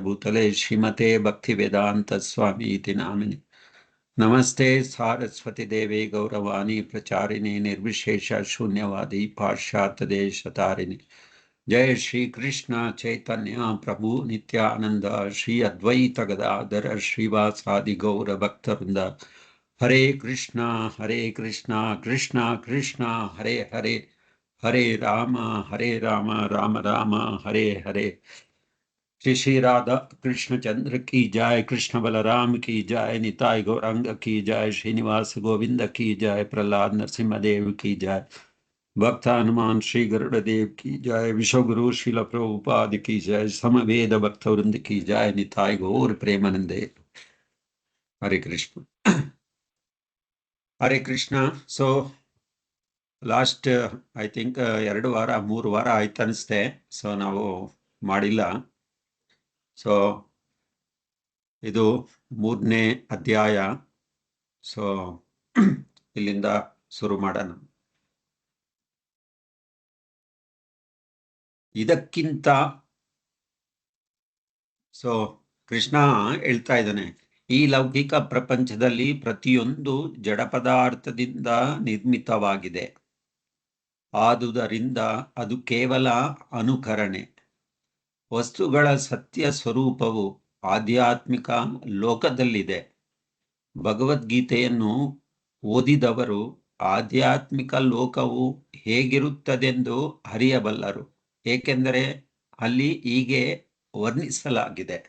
ಭೂತಲೆ ಶ್ರೀಮತೆ ಭಕ್ತಿ ವೇದಾಂತ ಸ್ವಾಮಿ ಇತಿ ನಾಮಿನಿ. ನಮಸ್ತೆ ಸಾರಸ್ವತಿ ದೇವಿ ಗೌರವಾಣಿ ಪ್ರಚಾರಿಣಿ ನಿರ್ವಿಶೇಷ ಶೂನ್ಯವಾದಿ ಪಾಶ್ಚಾತ್ಯ ದೇಶತಾರಿಣಿ. ಜಯ ಶ್ರೀ ಕೃಷ್ಣ ಚೈತನ್ಯ ಪ್ರಭು ನಿತ್ಯಾನಂದ ಶ್ರೀ ಅದ್ವೈತ ಗದಾಧರ ಶ್ರೀವಾಸಾದಿ ಗೌರ ಭಕ್ತವೃಂದ. ಹರೇ ಕೃಷ್ಣ ಕೃಷ್ಣ ಕೃಷ್ಣ ಹರೇ ಹರೇ, ಹರೇ ರಾಮ ರಾಮ ರಾಮ ಹರೇ ಹರೇ. श्री श्री राधा कृष्ण चंद्र की जय, कृष्ण बलराम की जय, निताई गौरांग की जय, श्रीनिवास गोविंद की जय, प्रहलाद नरसिंहदेव की जय, भक्त हनुमान श्री गरुड़ देव की जय, विश्वगुरु श्रील प्रभुपाद की जय, समवेद भक्त वृंद की जय, निताई गौर प्रेमानंदे. Hare Krishna Hare Krishna. So last I think 2 ವಾರ 3 ವಾರ ಆಯ್ತು ಅನಿಸ್ತೆ. ಸೊ ನಾವು ಮಾಡಿಲ್ಲ. ಸೊ ಇದು 3ನೇ ಅಧ್ಯಾಯ. ಸೊ ಇಲ್ಲಿಂದ ಶುರು ಮಾಡೋಣ. ಇದಕ್ಕಿಂತ ಸೊ ಕೃಷ್ಣ ಹೇಳ್ತಾ ಇದ್ದಾನೆ, ಈ ಲೌಕಿಕ ಪ್ರಪಂಚದಲ್ಲಿ ಪ್ರತಿಯೊಂದು ಜಡ ಪದಾರ್ಥದಿಂದ ನಿರ್ಮಿತವಾಗಿದೆ. ಆದುದರಿಂದ ಅದು ಕೇವಲ ಅನುಕರಣೆ. ವಸ್ತುಗಳ ಸತ್ಯ ಸ್ವರೂಪವು ಆಧ್ಯಾತ್ಮಿಕ ಲೋಕದಲ್ಲಿದೆ. ಭಗವದ್ಗೀತೆಯನ್ನು ಓದಿದವರು ಆಧ್ಯಾತ್ಮಿಕ ಲೋಕವು ಹೇಗಿರುತ್ತದೆಂದು ಅರಿಯಬಲ್ಲರು, ಏಕೆಂದರೆ ಅಲ್ಲಿ ಹೀಗೆ ವರ್ಣಿಸಲಾಗಿದೆ.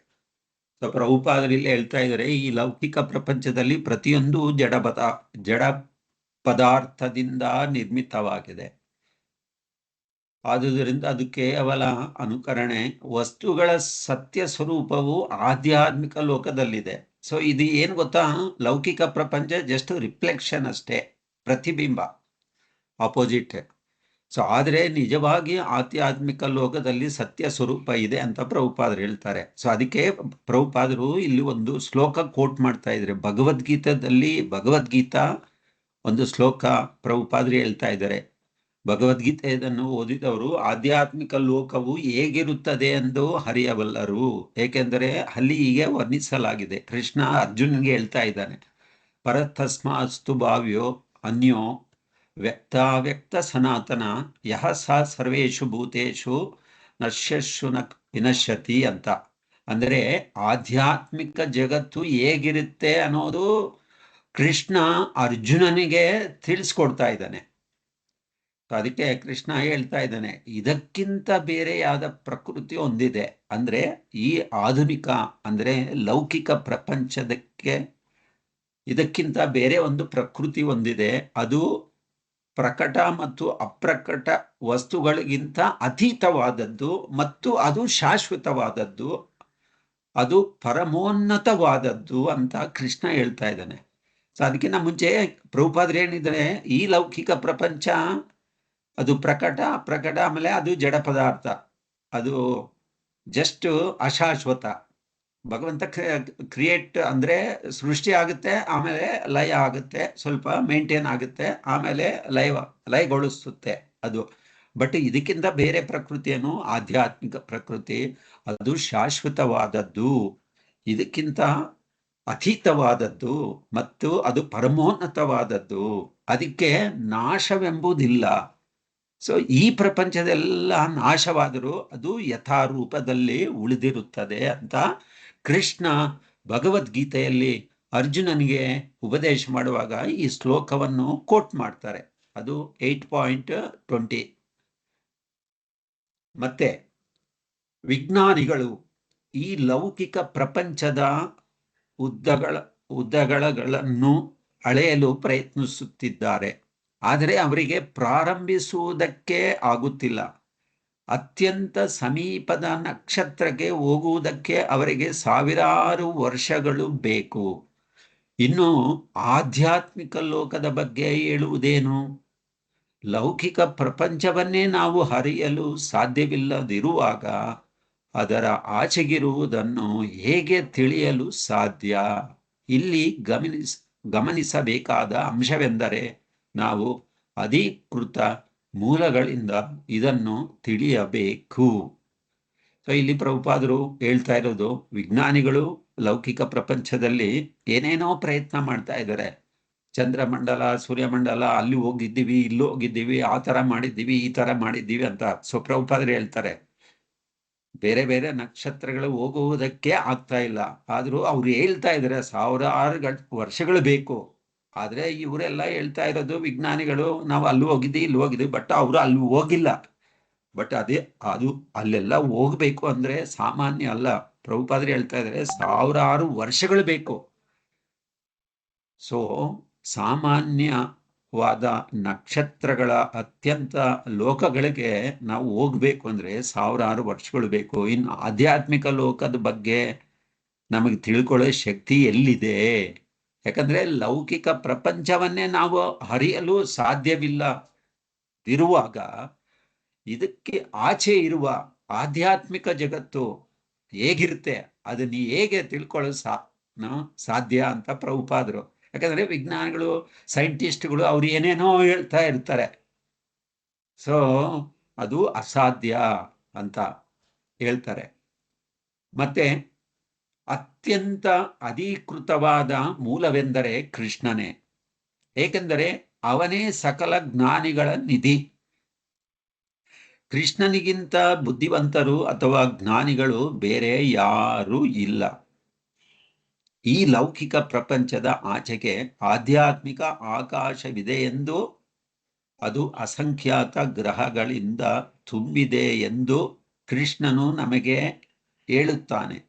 ಸೊ ಪ್ರಭುಪಾದರಲ್ಲಿ ಹೇಳ್ತಾ ಇದ್ದಾರೆ, ಈ ಲೌಕಿಕ ಪ್ರಪಂಚದಲ್ಲಿ ಪ್ರತಿಯೊಂದು ಜಡ ಪದಾರ್ಥದಿಂದ ನಿರ್ಮಿತವಾಗಿದೆ. ಆದುದರಿಂದ ಅದು ಕೇವಲ ಅನುಕರಣೆ. ವಸ್ತುಗಳ ಸತ್ಯ ಸ್ವರೂಪವು ಆಧ್ಯಾತ್ಮಿಕ ಲೋಕದಲ್ಲಿದೆ. ಸೊ ಇದು ಏನು ಗೊತ್ತಾ, ಲೌಕಿಕ ಪ್ರಪಂಚ ಜಸ್ಟ್ ರಿಫ್ಲೆಕ್ಷನ್ ಅಷ್ಟೇ, ಪ್ರತಿಬಿಂಬ, ಆಪೋಸಿಟ್. ಸೊ ಆದರೆ ನಿಜವಾಗಿ ಆಧ್ಯಾತ್ಮಿಕ ಲೋಕದಲ್ಲಿ ಸತ್ಯ ಸ್ವರೂಪ ಇದೆ ಅಂತ ಪ್ರಭುಪಾದರು ಹೇಳ್ತಾರೆ. ಸೊ ಅದಕ್ಕೆ ಪ್ರಭುಪಾದರು ಇಲ್ಲಿ ಒಂದು ಶ್ಲೋಕ ಕೋಟ್ ಮಾಡ್ತಾ ಇದ್ದಾರೆ. ಭಗವದ್ಗೀತಾ ಒಂದು ಶ್ಲೋಕ ಪ್ರಭುಪಾದರು ಹೇಳ್ತಾ ಇದ್ದಾರೆ. ಭಗವದ್ಗೀತೆಯನ್ನು ಓದಿದವರು ಆಧ್ಯಾತ್ಮಿಕ ಲೋಕವು ಹೇಗಿರುತ್ತದೆ ಎಂದು ಅರಿಯಬಲ್ಲರು, ಏಕೆಂದರೆ ಅಲ್ಲಿ ಹೀಗೆ ವರ್ಣಿಸಲಾಗಿದೆ. ಕೃಷ್ಣ ಅರ್ಜುನನಿಗೆ ಹೇಳ್ತಾ ಇದ್ದಾನೆ, ಪರತಸ್ಮಾಸ್ತು ಭಾವ್ಯೋ ಅನ್ಯೋ ವ್ಯಕ್ತಾವ್ಯಕ್ತ ಸನಾತನ ಯಹ ಸ ಸರ್ವೇಷು ಭೂತೇಷು ನಶ್ಯಸ್ಸು ನ ವಿನಶ್ಯತಿ ಅಂತ. ಅಂದರೆ ಆಧ್ಯಾತ್ಮಿಕ ಜಗತ್ತು ಹೇಗಿರುತ್ತೆ ಅನ್ನೋದು ಕೃಷ್ಣ ಅರ್ಜುನನಿಗೆ ತಿಳಿಸ್ಕೊಡ್ತಾ ಇದ್ದಾನೆ. ಅದಕ್ಕೆ ಕೃಷ್ಣ ಹೇಳ್ತಾ ಇದ್ದಾನೆ, ಇದಕ್ಕಿಂತ ಬೇರೆಯಾದ ಪ್ರಕೃತಿ ಹೊಂದಿದೆ. ಅಂದ್ರೆ ಈ ಆಧುನಿಕ ಅಂದ್ರೆ ಲೌಕಿಕ ಪ್ರಪಂಚದಕ್ಕೆ ಇದಕ್ಕಿಂತ ಬೇರೆ ಒಂದು ಪ್ರಕೃತಿ ಹೊಂದಿದೆ. ಅದು ಪ್ರಕಟ ಮತ್ತು ಅಪ್ರಕಟ ವಸ್ತುಗಳಿಗಿಂತ ಅತೀತವಾದದ್ದು ಮತ್ತು ಅದು ಶಾಶ್ವತವಾದದ್ದು, ಅದು ಪರಮೋನ್ನತವಾದದ್ದು ಅಂತ ಕೃಷ್ಣ ಹೇಳ್ತಾ ಇದ್ದಾನೆ. ಸೊ ಅದಕ್ಕಿಂತ ಮುಂಚೆ ಪ್ರಭುಪಾದರು ಏನಿದ್ದಾರೆ, ಈ ಲೌಕಿಕ ಪ್ರಪಂಚ ಅದು ಪ್ರಕಟ ಅಪ್ರಕಟ, ಆಮೇಲೆ ಅದು ಜಡ ಪದಾರ್ಥ, ಅದು ಜಸ್ಟ್ ಅಶಾಶ್ವತ. ಭಗವಂತ ಕ್ರಿಯೇಟ್ ಅಂದ್ರೆ ಸೃಷ್ಟಿ ಆಗುತ್ತೆ, ಆಮೇಲೆ ಲಯ ಆಗುತ್ತೆ, ಸ್ವಲ್ಪ ಮೇಂಟೈನ್ ಆಗುತ್ತೆ, ಆಮೇಲೆ ಲಯಗೊಳಿಸುತ್ತೆ ಅದು. ಬಟ್ ಇದಕ್ಕಿಂತ ಬೇರೆ ಪ್ರಕೃತಿಯನ್ನು ಆಧ್ಯಾತ್ಮಿಕ ಪ್ರಕೃತಿ, ಅದು ಶಾಶ್ವತವಾದದ್ದು, ಇದಕ್ಕಿಂತ ಅತೀತವಾದದ್ದು ಮತ್ತು ಅದು ಪರಮೋನ್ನತವಾದದ್ದು. ಅದಕ್ಕೆ ನಾಶವೆಂಬುದಿಲ್ಲ. ಸೊ ಈ ಪ್ರಪಂಚದೆಲ್ಲ ನಾಶವಾದರೂ ಅದು ಯಥಾರೂಪದಲ್ಲಿ ಉಳಿದಿರುತ್ತದೆ ಅಂತ ಕೃಷ್ಣ ಭಗವದ್ಗೀತೆಯಲ್ಲಿ ಅರ್ಜುನನಿಗೆ ಉಪದೇಶ ಮಾಡುವಾಗ ಈ ಶ್ಲೋಕವನ್ನು ಕೋಟ್ ಮಾಡ್ತಾರೆ. ಅದು 8.20. ಮತ್ತೆ ವಿಜ್ಞಾನಿಗಳು ಈ ಲೌಕಿಕ ಪ್ರಪಂಚದ ಉದ್ದಗಳನ್ನು ಅಳೆಯಲು ಪ್ರಯತ್ನಿಸುತ್ತಿದ್ದಾರೆ, ಆದರೆ ಅವರಿಗೆ ಪ್ರಾರಂಭಿಸುವುದಕ್ಕೆ ಆಗುತ್ತಿಲ್ಲ. ಅತ್ಯಂತ ಸಮೀಪದ ನಕ್ಷತ್ರಕ್ಕೆ ಹೋಗುವುದಕ್ಕೆ ಅವರಿಗೆ ಸಾವಿರಾರು ವರ್ಷಗಳು ಬೇಕು. ಇನ್ನು ಆಧ್ಯಾತ್ಮಿಕ ಲೋಕದ ಬಗ್ಗೆ ಹೇಳುವುದೇನು? ಲೌಕಿಕ ಪ್ರಪಂಚವನ್ನೇ ನಾವು ಅರಿಯಲು ಸಾಧ್ಯವಿಲ್ಲದಿರುವಾಗ ಅದರ ಆಚೆಗಿರುವುದನ್ನು ಹೇಗೆ ತಿಳಿಯಲು ಸಾಧ್ಯ? ಇಲ್ಲಿ ಗಮನಿಸಬೇಕಾದ ಅಂಶವೆಂದರೆ ನಾವು ಅಧಿಕೃತ ಮೂಲಗಳಿಂದ ಇದನ್ನು ತಿಳಿಯಬೇಕು. ಸೊ ಇಲ್ಲಿ ಪ್ರಭುಪಾದರು ಹೇಳ್ತಾ ಇರೋದು, ವಿಜ್ಞಾನಿಗಳು ಲೌಕಿಕ ಪ್ರಪಂಚದಲ್ಲಿ ಏನೇನೋ ಪ್ರಯತ್ನ ಮಾಡ್ತಾ ಇದ್ದಾರೆ. ಚಂದ್ರಮಂಡಲ, ಸೂರ್ಯಮಂಡಲ, ಅಲ್ಲಿ ಹೋಗಿದ್ದೀವಿ, ಇಲ್ಲಿ ಹೋಗಿದ್ದೀವಿ, ಆ ತರ ಮಾಡಿದ್ದೀವಿ, ಈ ತರ ಮಾಡಿದ್ದೀವಿ ಅಂತ. ಸೊ ಪ್ರಭುಪಾದರು ಹೇಳ್ತಾರೆ, ಬೇರೆ ಬೇರೆ ನಕ್ಷತ್ರಗಳು ಹೋಗುವುದಕ್ಕೆ ಆಗ್ತಾ ಇಲ್ಲ. ಆದ್ರೂ ಅವ್ರು ಹೇಳ್ತಾ ಇದ್ದಾರೆ ಸಾವಿರಾರು ವರ್ಷಗಳು ಬೇಕು. ಆದ್ರೆ ಇವರೆಲ್ಲ ಹೇಳ್ತಾ ಇರೋದು, ವಿಜ್ಞಾನಿಗಳು, ನಾವು ಅಲ್ಲಿ ಹೋಗಿದ್ದೀವಿ, ಇಲ್ಲಿ ಹೋಗಿದ್ದೀವಿ, ಬಟ್ ಅವರು ಅಲ್ಲಿ ಹೋಗಿಲ್ಲ. ಬಟ್ ಅದು ಅಲ್ಲೆಲ್ಲ ಹೋಗ್ಬೇಕು ಅಂದ್ರೆ ಸಾಮಾನ್ಯ ಅಲ್ಲ. ಪ್ರಭುಪಾದರು ಹೇಳ್ತಾ ಇದ್ದಾರೆ ಸಾವಿರಾರು ವರ್ಷಗಳು ಬೇಕು. ಸೊ ಸಾಮಾನ್ಯವಾದ ನಕ್ಷತ್ರಗಳ ಅತ್ಯಂತ ಲೋಕಗಳಿಗೆ ನಾವು ಹೋಗ್ಬೇಕು ಅಂದ್ರೆ ಸಾವಿರಾರು ವರ್ಷಗಳು ಬೇಕು. ಇನ್ನು ಆಧ್ಯಾತ್ಮಿಕ ಲೋಕದ ಬಗ್ಗೆ ನಮಗೆ ತಿಳ್ಕೊಳ್ಳೋ ಶಕ್ತಿ ಎಲ್ಲಿದೆ? ಯಾಕಂದ್ರೆ ಲೌಕಿಕ ಪ್ರಪಂಚವನ್ನೇ ನಾವು ಹರಿಯಲು ಸಾಧ್ಯವಿಲ್ಲ ಇರುವಾಗ, ಇದಕ್ಕೆ ಆಚೆ ಇರುವ ಆಧ್ಯಾತ್ಮಿಕ ಜಗತ್ತು ಹೇಗಿರುತ್ತೆ, ಅದನ್ನ ಹೇಗೆ ತಿಳ್ಕೊಳ್ಳೋ ಸಾಧ್ಯ ಅಂತ ಪ್ರಭುಪಾದರು. ಯಾಕಂದ್ರೆ ವಿಜ್ಞಾನಿಗಳು, ಸೈಂಟಿಸ್ಟ್ಗಳು ಅವ್ರು ಏನೇನೋ ಹೇಳ್ತಾ ಇರ್ತಾರೆ. ಸೊ ಅದು ಅಸಾಧ್ಯ ಅಂತ ಹೇಳ್ತಾರೆ. ಮತ್ತೆ ಅತ್ಯಂತ ಅಧಿಕೃತವಾದ ಮೂಲವೆಂದರೆ ಕೃಷ್ಣನೇ. ಏಕೆಂದರೆ ಅವನೇ ಸಕಲ ಜ್ಞಾನಿಗಳ ನಿಧಿ. ಕೃಷ್ಣನಿಗಿಂತ ಬುದ್ಧಿವಂತರು ಅಥವಾ ಜ್ಞಾನಿಗಳು ಬೇರೆ ಯಾರೂ ಇಲ್ಲ. ಈ ಲೌಕಿಕ ಪ್ರಪಂಚದ ಆಚೆಗೆ ಆಧ್ಯಾತ್ಮಿಕ ಆಕಾಶವಿದೆ ಎಂದು, ಅದು ಅಸಂಖ್ಯಾತ ಗ್ರಹಗಳಿಂದ ತುಂಬಿದೆ ಎಂದು ಕೃಷ್ಣನು ನಮಗೆ ಹೇಳುತ್ತಾನೆ.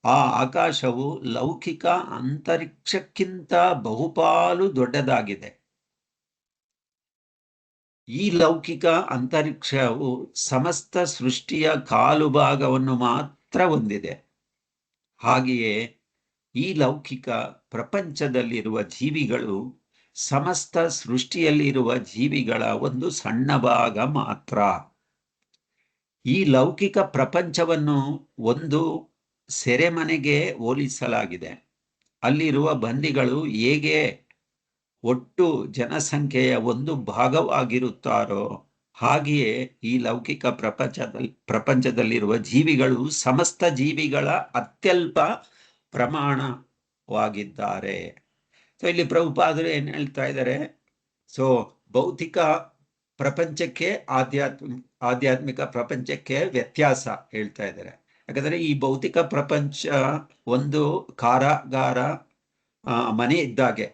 ಆ ಆಕಾಶವು ಲೌಕಿಕ ಅಂತರಿಕ್ಷಕ್ಕಿಂತ ಬಹುಪಾಲು ದೊಡ್ಡದಾಗಿದೆ. ಈ ಲೌಕಿಕ ಅಂತರಿಕ್ಷವು ಸಮಸ್ತ ಸೃಷ್ಟಿಯ ಕಾಲು ಭಾಗವನ್ನು ಮಾತ್ರ ಹೊಂದಿದೆ. ಹಾಗೆಯೇ ಈ ಲೌಕಿಕ ಪ್ರಪಂಚದಲ್ಲಿರುವ ಜೀವಿಗಳು ಸಮಸ್ತ ಸೃಷ್ಟಿಯಲ್ಲಿರುವ ಜೀವಿಗಳ ಒಂದು ಸಣ್ಣ ಭಾಗ ಮಾತ್ರ. ಈ ಲೌಕಿಕ ಪ್ರಪಂಚವನ್ನು ಒಂದು ಸೆರೆಮನೆಗೆ ಹೋಲಿಸಲಾಗಿದೆ. ಅಲ್ಲಿರುವ ಬಂದಿಗಳು ಹೇಗೆ ಒಟ್ಟು ಜನಸಂಖ್ಯೆಯ ಒಂದು ಭಾಗವಾಗಿರುತ್ತಾರೋ, ಹಾಗೆಯೇ ಈ ಲೌಕಿಕ ಪ್ರಪಂಚದಲ್ಲಿರುವ ಜೀವಿಗಳು ಸಮಸ್ತ ಜೀವಿಗಳ ಅತ್ಯಲ್ಪ ಪ್ರಮಾಣವಾಗಿದ್ದಾರೆ. ಸೊ ಇಲ್ಲಿ ಪ್ರಭುಪಾದರು ಏನ್ ಹೇಳ್ತಾ ಇದ್ದಾರೆ, ಸೊ ಭೌತಿಕ ಪ್ರಪಂಚಕ್ಕೆ ಆಧ್ಯಾತ್ಮಿಕ ಪ್ರಪಂಚಕ್ಕೆ ವ್ಯತ್ಯಾಸ ಹೇಳ್ತಾ ಇದ್ದಾರೆ. ಯಾಕಂದ್ರೆ ಈ ಭೌತಿಕ ಪ್ರಪಂಚ ಒಂದು ಕಾರಾಗಾರ ಮನೆ ಇದ್ದಾಗೆ.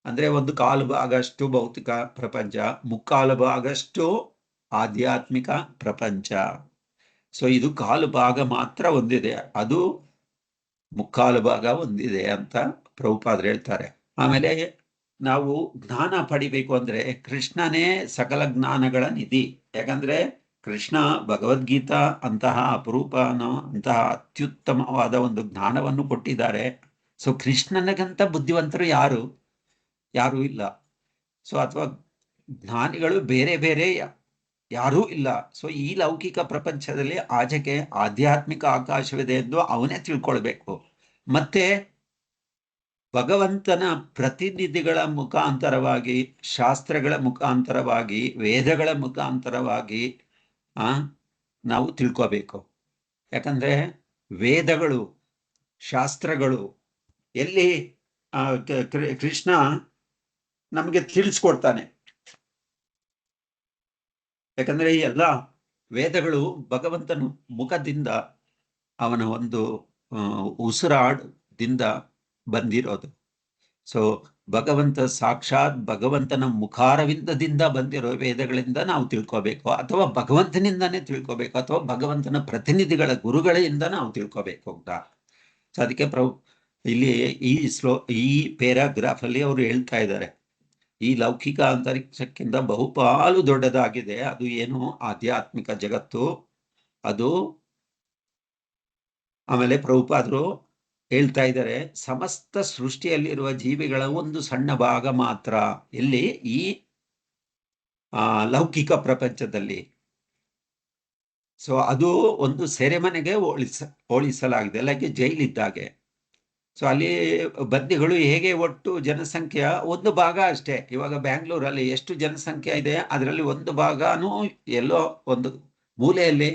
ಅಂದ್ರೆ ಒಂದು ಕಾಲು ಭಾಗಷ್ಟು ಭೌತಿಕ ಪ್ರಪಂಚ, ಮುಕ್ಕಾಲು ಭಾಗಷ್ಟು ಆಧ್ಯಾತ್ಮಿಕ ಪ್ರಪಂಚ. ಸೊ ಇದು ಕಾಲು ಭಾಗ ಮಾತ್ರ ಹೊಂದಿದೆ, ಅದು ಮುಕ್ಕಾಲು ಭಾಗ ಹೊಂದಿದೆ ಅಂತ ಪ್ರಭುಪಾದರು ಹೇಳ್ತಾರೆ. ಆಮೇಲೆ ನಾವು ಜ್ಞಾನ ಪಡಿಬೇಕು ಅಂದ್ರೆ ಕೃಷ್ಣನೇ ಸಕಲ ಜ್ಞಾನಗಳ ನಿಧಿ. ಯಾಕಂದ್ರೆ ಕೃಷ್ಣ ಭಗವದ್ಗೀತಾ ಅಂತಹ ಅಂತಹ ಅತ್ಯುತ್ತಮವಾದ ಒಂದು ಜ್ಞಾನವನ್ನು ಕೊಟ್ಟಿದ್ದಾರೆ. ಸೊ ಕೃಷ್ಣನಿಗಂತ ಬುದ್ಧಿವಂತರು ಯಾರೂ ಇಲ್ಲ. ಸೊ ಅಥವಾ ಜ್ಞಾನಿಗಳು ಬೇರೆ ಬೇರೆ ಯಾರೂ ಇಲ್ಲ. ಸೊ ಈ ಲೌಕಿಕ ಪ್ರಪಂಚದಲ್ಲಿ ಆಚೆಗೆ ಆಧ್ಯಾತ್ಮಿಕ ಆಕಾಶವಿದೆ ಎಂದು ಅವನೇ ತಿಳ್ಕೊಳ್ಬೇಕು. ಮತ್ತೆ ಭಗವಂತನ ಪ್ರತಿನಿಧಿಗಳ ಮುಖಾಂತರವಾಗಿ, ಶಾಸ್ತ್ರಗಳ ಮುಖಾಂತರವಾಗಿ, ವೇದಗಳ ಮುಖಾಂತರವಾಗಿ ನಾವು ತಿಳ್ಕೋಬೇಕು. ಯಾಕಂದ್ರೆ ವೇದಗಳು, ಶಾಸ್ತ್ರಗಳು ಎಲ್ಲಿ ಕೃಷ್ಣ ನಮಗೆ ತಿಳಿಸ್ಕೊಡ್ತಾನೆ. ಯಾಕಂದ್ರೆ ಈ ಎಲ್ಲ ವೇದಗಳು ಭಗವಂತನ ಮುಖದಿಂದ, ಅವನ ಒಂದು ಉಸಿರಾಟದಿಂದ ಬಂದಿರೋದು. ಸೊ ಭಗವಂತ ಸಾಕ್ಷಾತ್ ಭಗವಂತನ ಮುಖಾರವಿಂದದಿಂದ ಬಂದಿರೋ ವೇದಗಳಿಂದ ನಾವು ತಿಳ್ಕೋಬೇಕು, ಅಥವಾ ಭಗವಂತನಿಂದಾನೇ ತಿಳ್ಕೋಬೇಕು, ಅಥವಾ ಭಗವಂತನ ಪ್ರತಿನಿಧಿಗಳ ಗುರುಗಳಿಂದ ನಾವು ತಿಳ್ಕೋಬೇಕು ಅಂತ. ಸೊ ಅದಕ್ಕೆ ಇಲ್ಲಿ ಈ ಪ್ಯಾರಾಗ್ರಾಫ್ ಅಲ್ಲಿ ಅವರು ಹೇಳ್ತಾ ಇದ್ದಾರೆ, ಈ ಲೌಕಿಕ ಅಂತರಿಕ್ಷಕ್ಕಿಂತ ಬಹುಪಾಲು ದೊಡ್ಡದಾಗಿದೆ. ಅದು ಏನು ಆಧ್ಯಾತ್ಮಿಕ ಜಗತ್ತು ಅದು. ಆಮೇಲೆ ಪ್ರಭುಪಾದರು ಹೇಳ್ತಾ ಇದ್ದಾರೆ, ಸಮಸ್ತ ಸೃಷ್ಟಿಯಲ್ಲಿರುವ ಜೀವಿಗಳ ಒಂದು ಸಣ್ಣ ಭಾಗ ಮಾತ್ರ ಎಲ್ಲಿ, ಈ ಲೌಕಿಕ ಪ್ರಪಂಚದಲ್ಲಿ. ಸೊ ಅದು ಒಂದು ಸೆರೆಮನೆಗೆ ಹೋಲಿಸಲಾಗಿದೆ, ಲೈಕ್ ಜೈಲಿದ್ದಾಗೆ. ಸೊ ಅಲ್ಲಿ ಬಂದಿಗಳು ಹೇಗೆ ಒಟ್ಟು ಜನಸಂಖ್ಯೆ ಒಂದು ಭಾಗ ಅಷ್ಟೇ. ಇವಾಗ ಬ್ಯಾಂಗ್ಳೂರಲ್ಲಿ ಎಷ್ಟು ಜನಸಂಖ್ಯೆ ಇದೆ, ಅದರಲ್ಲಿ ಒಂದು ಭಾಗನೂ ಎಲ್ಲೋ ಒಂದು ಮೂಲೆಯಲ್ಲಿ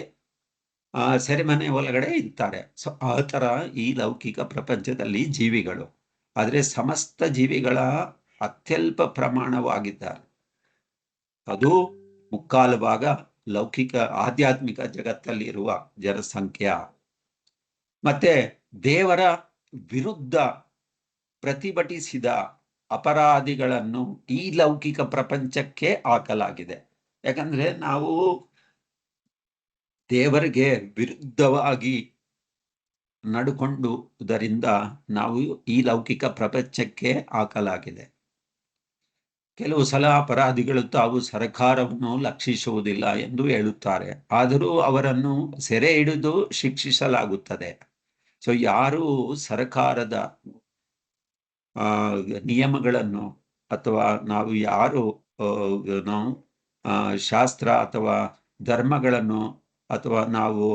ಸೆರೆಮನೆ ಒಳಗಡೆ ಇರ್ತಾರೆ. ಸೊ ಆ ಥರ ಈ ಲೌಕಿಕ ಪ್ರಪಂಚದಲ್ಲಿ ಜೀವಿಗಳು. ಆದರೆ ಸಮಸ್ತ ಜೀವಿಗಳ ಅತ್ಯಲ್ಪ ಪ್ರಮಾಣವಾಗಿದ್ದಾರೆ. ಅದು ಮುಕ್ಕಾಲು ಭಾಗ ಲೌಕಿಕ ಆಧ್ಯಾತ್ಮಿಕ ಜಗತ್ತಲ್ಲಿ ಇರುವ ಜನಸಂಖ್ಯೆ. ಮತ್ತೆ ದೇವರ ವಿರುದ್ಧ ಪ್ರತಿಭಟಿಸಿದ ಅಪರಾಧಿಗಳನ್ನು ಈ ಲೌಕಿಕ ಪ್ರಪಂಚಕ್ಕೆ ಹಾಕಲಾಗಿದೆ. ಯಾಕಂದ್ರೆ ನಾವು ದೇವರಿಗೆ ವಿರುದ್ಧವಾಗಿ ನಡ್ಕೊಂಡುದರಿಂದ ನಾವು ಈ ಲೌಕಿಕ ಪ್ರಪಂಚಕ್ಕೆ ಹಾಕಲಾಗಿದೆ. ಕೆಲವು ಸಲ ಅಪರಾಧಿಗಳು ತಾವು ಸರ್ಕಾರವನ್ನು ಲಕ್ಷಿಸುವುದಿಲ್ಲ ಎಂದು ಹೇಳುತ್ತಾರೆ, ಆದರೂ ಅವರನ್ನು ಸೆರೆ ಹಿಡಿದು ಶಿಕ್ಷಿಸಲಾಗುತ್ತದೆ. ಸೊ ಯಾರು ಸರ್ಕಾರದ ನಿಯಮಗಳನ್ನು ಅಥವಾ ನಾವು ಯಾರು ನಾವು ಶಾಸ್ತ್ರ ಅಥವಾ ಧರ್ಮಗಳನ್ನು ಅಥವಾ ನಾವು